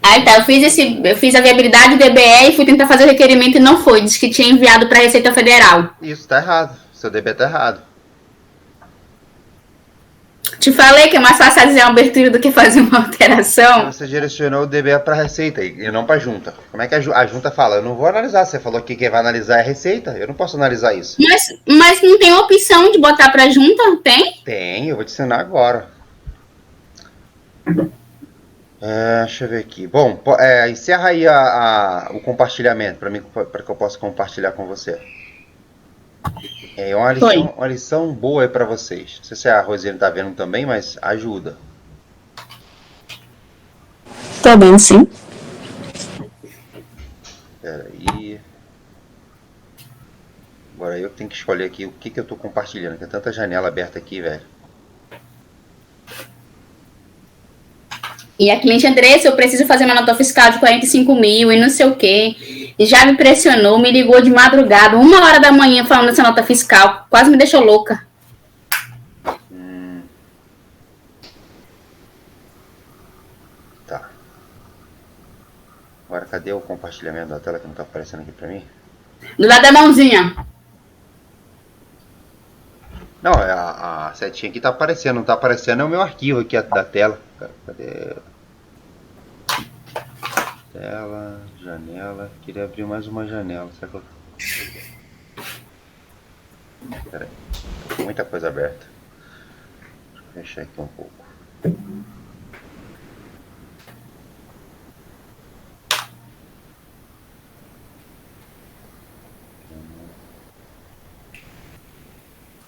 C: Aí tá, eu fiz a viabilidade do DBE e fui tentar fazer o requerimento e não foi. Disse que tinha enviado para a Receita Federal.
A: Isso, tá errado. Seu DB tá errado.
C: Te falei que é mais fácil fazer uma abertura do que fazer uma alteração.
A: Você direcionou o DB para a Receita e não para a Junta. Como é que a Junta fala? Eu não vou analisar. Você falou que quem vai analisar é a Receita. Eu não posso analisar isso.
C: Mas não tem opção de botar para Junta? Tem?
A: Tem, eu vou te ensinar agora. Deixa eu ver aqui. Bom, encerra aí o compartilhamento para mim, para que eu possa compartilhar com você. É uma lição boa aí para vocês. Não sei se a Rosiane está vendo também, mas ajuda.
D: Tô bem, sim.
A: Peraí. Agora eu tenho que escolher aqui o que eu estou compartilhando. Tem tanta janela aberta aqui, velho.
C: E a cliente Andressa, eu preciso fazer uma nota fiscal de 45 mil e não sei o quê. E já me pressionou, me ligou de madrugada, 1h da manhã falando dessa nota fiscal. Quase me deixou louca.
A: Tá. Agora cadê o compartilhamento da tela que não tá aparecendo aqui pra mim?
C: Do lado da mãozinha.
A: Não, a setinha aqui tá aparecendo, não tá aparecendo é o meu arquivo aqui da tela. Cadê? Tela, janela. Queria abrir mais uma janela. Será que eu... Pera aí. Tô com muita coisa aberta. Deixa eu fechar aqui um pouco.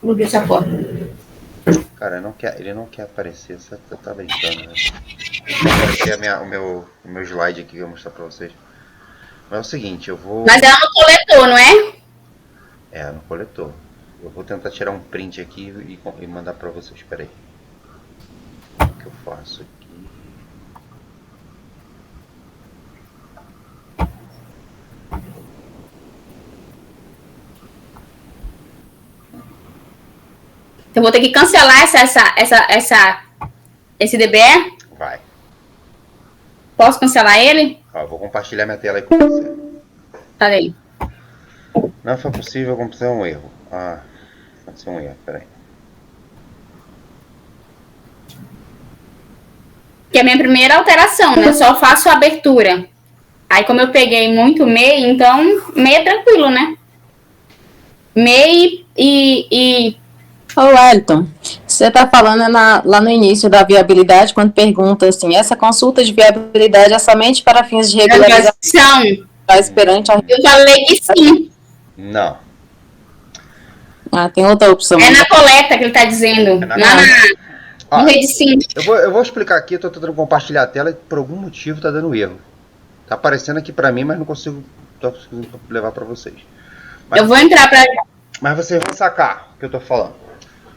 C: Vou ver essa porta.
A: Cara, ele não quer aparecer, você tá brincando, né? Vou aparecer o meu slide aqui que eu vou mostrar pra vocês. Mas é o seguinte, eu vou...
C: Mas ela no coletor, não é?
A: É, no coletor. Eu vou tentar tirar um print aqui e mandar pra vocês, espera aí. O que eu faço aqui?
C: Então, eu vou ter que cancelar esse DBE?
A: Vai.
C: Posso cancelar ele?
A: Ó, eu vou compartilhar minha tela aí com você.
C: Peraí.
A: Não foi possível, aconteceu um erro. Aconteceu um erro, peraí.
C: Que é a minha primeira alteração, né? Eu só faço a abertura. Aí, como eu peguei muito MEI, então MEI é tranquilo, né? MEI
D: Ô, Wellington, você está falando lá no início da viabilidade, quando pergunta assim, essa consulta de viabilidade é somente para fins de regularização esperante a...
C: Eu falei que sim.
A: Não.
D: Tem outra opção.
C: É na coleta que ele está dizendo. No rede sim.
A: Eu vou explicar aqui, eu tô tentando compartilhar a tela e por algum motivo tá dando erro. Tá aparecendo aqui pra mim, mas não consigo levar pra vocês.
C: Eu vou entrar pra...
A: Mas vocês vão sacar o que eu tô falando.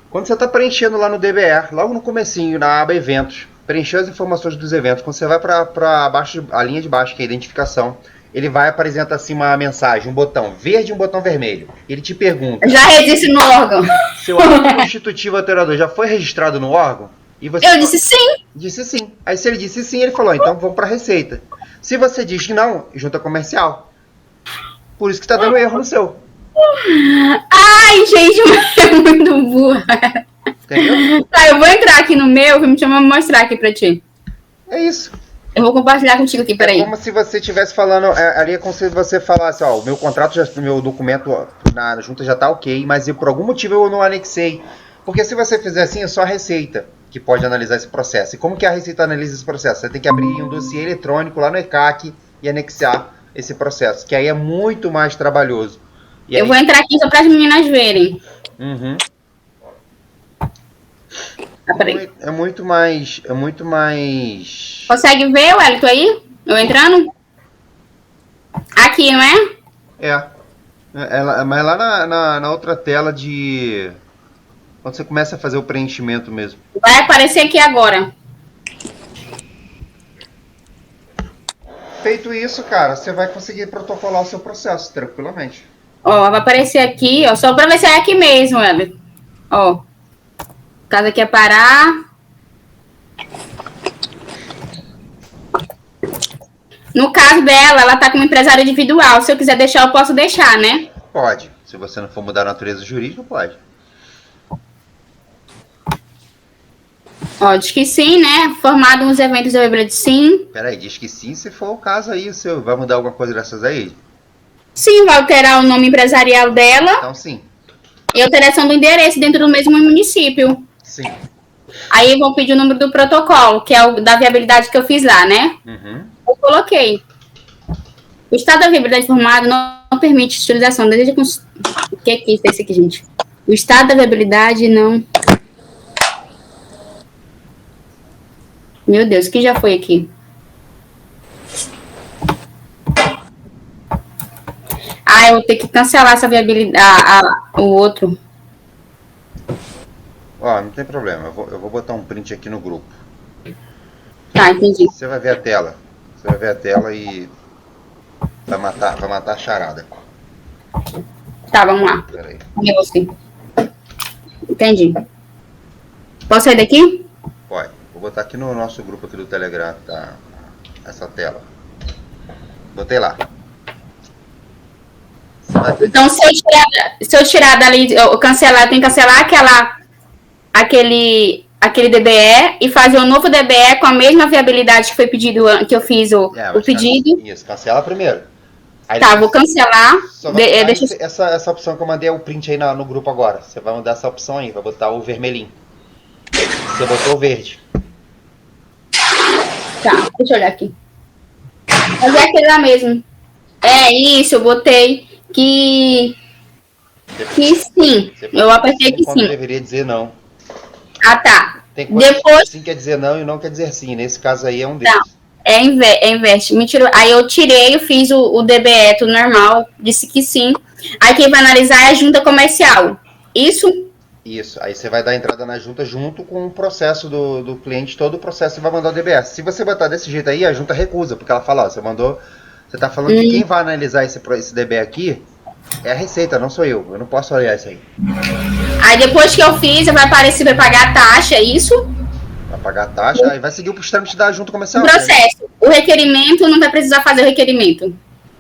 A: Quando você está preenchendo lá no DBE, logo no comecinho, na aba Eventos, preencher as informações dos eventos, quando você vai para baixo, a linha de baixo, que é a identificação, ele vai apresentar assim uma mensagem, um botão verde e um botão vermelho. Ele te pergunta...
C: Já registro no órgão.
A: Seu ato constitutivo alterador já foi registrado no órgão? E você
C: eu disse sim.
A: Disse sim. Aí se ele disse sim, ele falou, então vamos para a Receita. Se você diz que não, junta comercial. Por isso que está dando erro no seu.
C: Ai, gente, é muito burra.
A: Entendeu?
C: Tá, eu vou entrar aqui no meu, vou me mostrar aqui pra ti.
A: É isso.
C: Eu vou compartilhar contigo aqui, peraí.
A: É como se você estivesse falando, ali é como se você falasse, ó, o meu contrato, o meu documento na junta já tá ok, mas por algum motivo eu não anexei. Porque se você fizer assim, é só a Receita que pode analisar esse processo. E como que a Receita analisa esse processo? Você tem que abrir um dossiê eletrônico lá no ECAC e anexar esse processo, que aí é muito mais trabalhoso. E
C: eu vou entrar aqui só para as meninas verem.
A: Uhum.
C: É
A: muito mais...
C: Consegue ver, Wellington, aí? Eu entrando? Aqui, não é?
A: Mas lá na outra tela de... Quando você começa a fazer o preenchimento mesmo.
C: Vai aparecer aqui agora.
A: Feito isso, cara, você vai conseguir protocolar o seu processo tranquilamente.
C: Ó, vai aparecer aqui, ó, só para ver se é aqui mesmo, Wellington. Ó, caso aqui é Pará. No caso dela, ela tá como empresária individual. Se eu quiser deixar, eu posso deixar, né?
A: Pode. Se você não for mudar a natureza jurídica, pode.
C: Ó, diz que sim, né? Formado nos eventos da Bíblia de sim.
A: Peraí, diz que sim, se for o caso aí, o seu vai mudar alguma coisa dessas aí?
C: Sim, vai alterar o nome empresarial dela
A: Então sim.
C: e alteração do endereço dentro do mesmo município.
A: Sim.
C: Aí vão pedir o número do protocolo, que é o da viabilidade que eu fiz lá, né?
A: Uhum.
C: Eu coloquei. O estado da viabilidade formado não permite utilização. Deseja O que é isso aqui, gente? O estado da viabilidade não... Meu Deus, o que já foi aqui? Ah, eu vou ter que cancelar essa viabilidade, o outro.
A: Ó, não tem problema. Eu vou botar um print aqui no grupo.
C: Tá, entendi.
A: Você vai ver a tela. Você vai ver a tela e vai matar a charada.
C: Tá, vamos lá.
A: Peraí.
C: Cadê você? Entendi. Posso sair daqui?
A: Pode. Vou botar aqui no nosso grupo aqui do Telegram, tá? Essa tela. Botei lá.
C: Então, se eu tirar dali, eu cancelar, eu tenho que cancelar aquele DBE e fazer um novo DBE com a mesma viabilidade que foi pedido, que eu fiz o pedido.
A: Isso, cancela primeiro. Aí
C: Tá, vou cancelar.
A: Deixa essa opção que eu mandei o print aí no grupo agora. Você vai mudar essa opção aí, vai botar o vermelhinho. Você botou o verde.
C: Tá, deixa eu olhar aqui. Mas é aquele lá mesmo. É isso, eu botei que sim. Eu apertei que sim.
A: Deveria dizer não.
C: Ah, tá.
A: Tem coisa que sim quer dizer não e não quer dizer sim. Nesse caso aí é um deles.
C: Não. Investe. Me tirou. Aí eu tirei, eu fiz o DBE tudo normal, disse que sim. Aí quem vai analisar é a junta comercial. Isso?
A: Isso. Aí você vai dar entrada na junta junto com o processo do cliente, todo o processo você vai mandar o DBE. Se você botar desse jeito aí, a junta recusa, porque ela fala, ó, você tá falando que quem vai analisar esse DBE aqui é a Receita, não sou eu. Eu não posso olhar isso aí.
C: Aí depois que eu fiz, vai aparecer para pagar a taxa, isso?
A: Vai pagar a taxa e vai seguir os trâmites da junta comercial.
C: O processo. Né? O requerimento não vai precisar fazer o requerimento.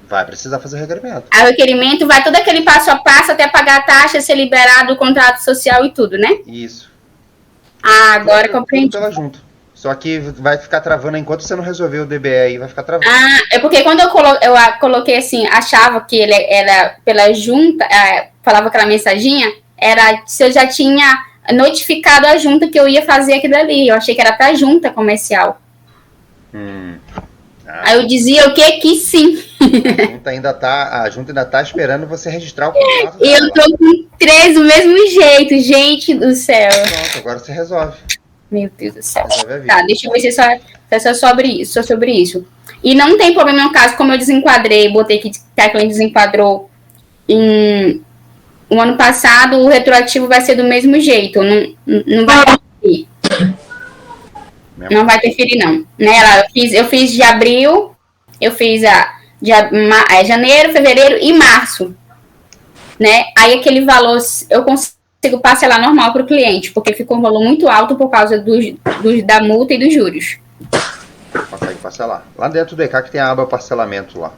A: Vai precisar fazer o requerimento.
C: Aí o requerimento vai todo aquele passo a passo até pagar a taxa, ser liberado o contrato social e tudo, né?
A: Isso.
C: Ah, agora compreendi.
A: Tudo pela junta. Só que vai ficar travando enquanto você não resolver o DBE aí, vai ficar travando.
C: Ah, é porque quando eu coloquei assim, achava que ele era pela junta, falava aquela mensaginha, era se eu já tinha notificado a junta que eu ia fazer aquilo ali. Eu achei que era pra junta comercial. Aí eu dizia o quê? Que sim.
A: A junta ainda tá esperando você registrar o contrato.
C: E eu tô com 3 do mesmo jeito, gente do céu.
A: Pronto, agora você resolve.
C: Meu Deus do céu.
A: Tá,
C: deixa eu ver se é sobre isso. E não tem problema no caso, como eu desenquadrei, botei que a cliente desenquadrou o ano passado, o retroativo vai ser do mesmo jeito. Não vai interferir. Não vai interferir, não. Né? Eu fiz de abril, eu fiz janeiro, fevereiro e março. Né? Aí aquele valor eu consigo parcelar normal para o cliente, porque ficou um valor muito alto por causa da multa e dos juros.
A: Consegue parcelar. Lá dentro do ECA que tem a aba parcelamento lá.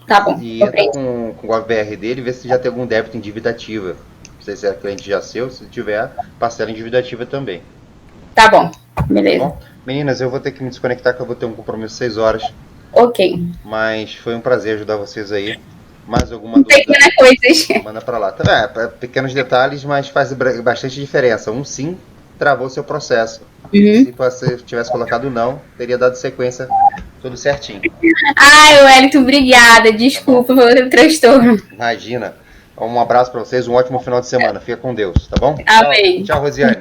C: Tá bom.
A: E entra com o GovBR dele e vê se já tem algum débito em dívida ativa. Não sei se é cliente já seu, se tiver, parcela em dívida ativa também.
C: Tá bom, beleza.
A: Tá bom? Meninas, eu vou ter que me desconectar, que eu vou ter um compromisso 6 horas.
C: Ok.
A: Mas foi um prazer ajudar vocês aí. Mais alguma dúvida?
C: Pequenas coisas.
A: Manda pra lá. Pequenos detalhes, mas faz bastante diferença. Sim travou seu processo. Se você tivesse colocado não, teria dado sequência tudo certinho.
C: Ai, Wellington, obrigada. Desculpa pelo transtorno.
A: Imagina. Um abraço pra vocês, um ótimo final de semana. Fica com Deus, tá bom?
C: Amém.
A: Tchau, Rosiane.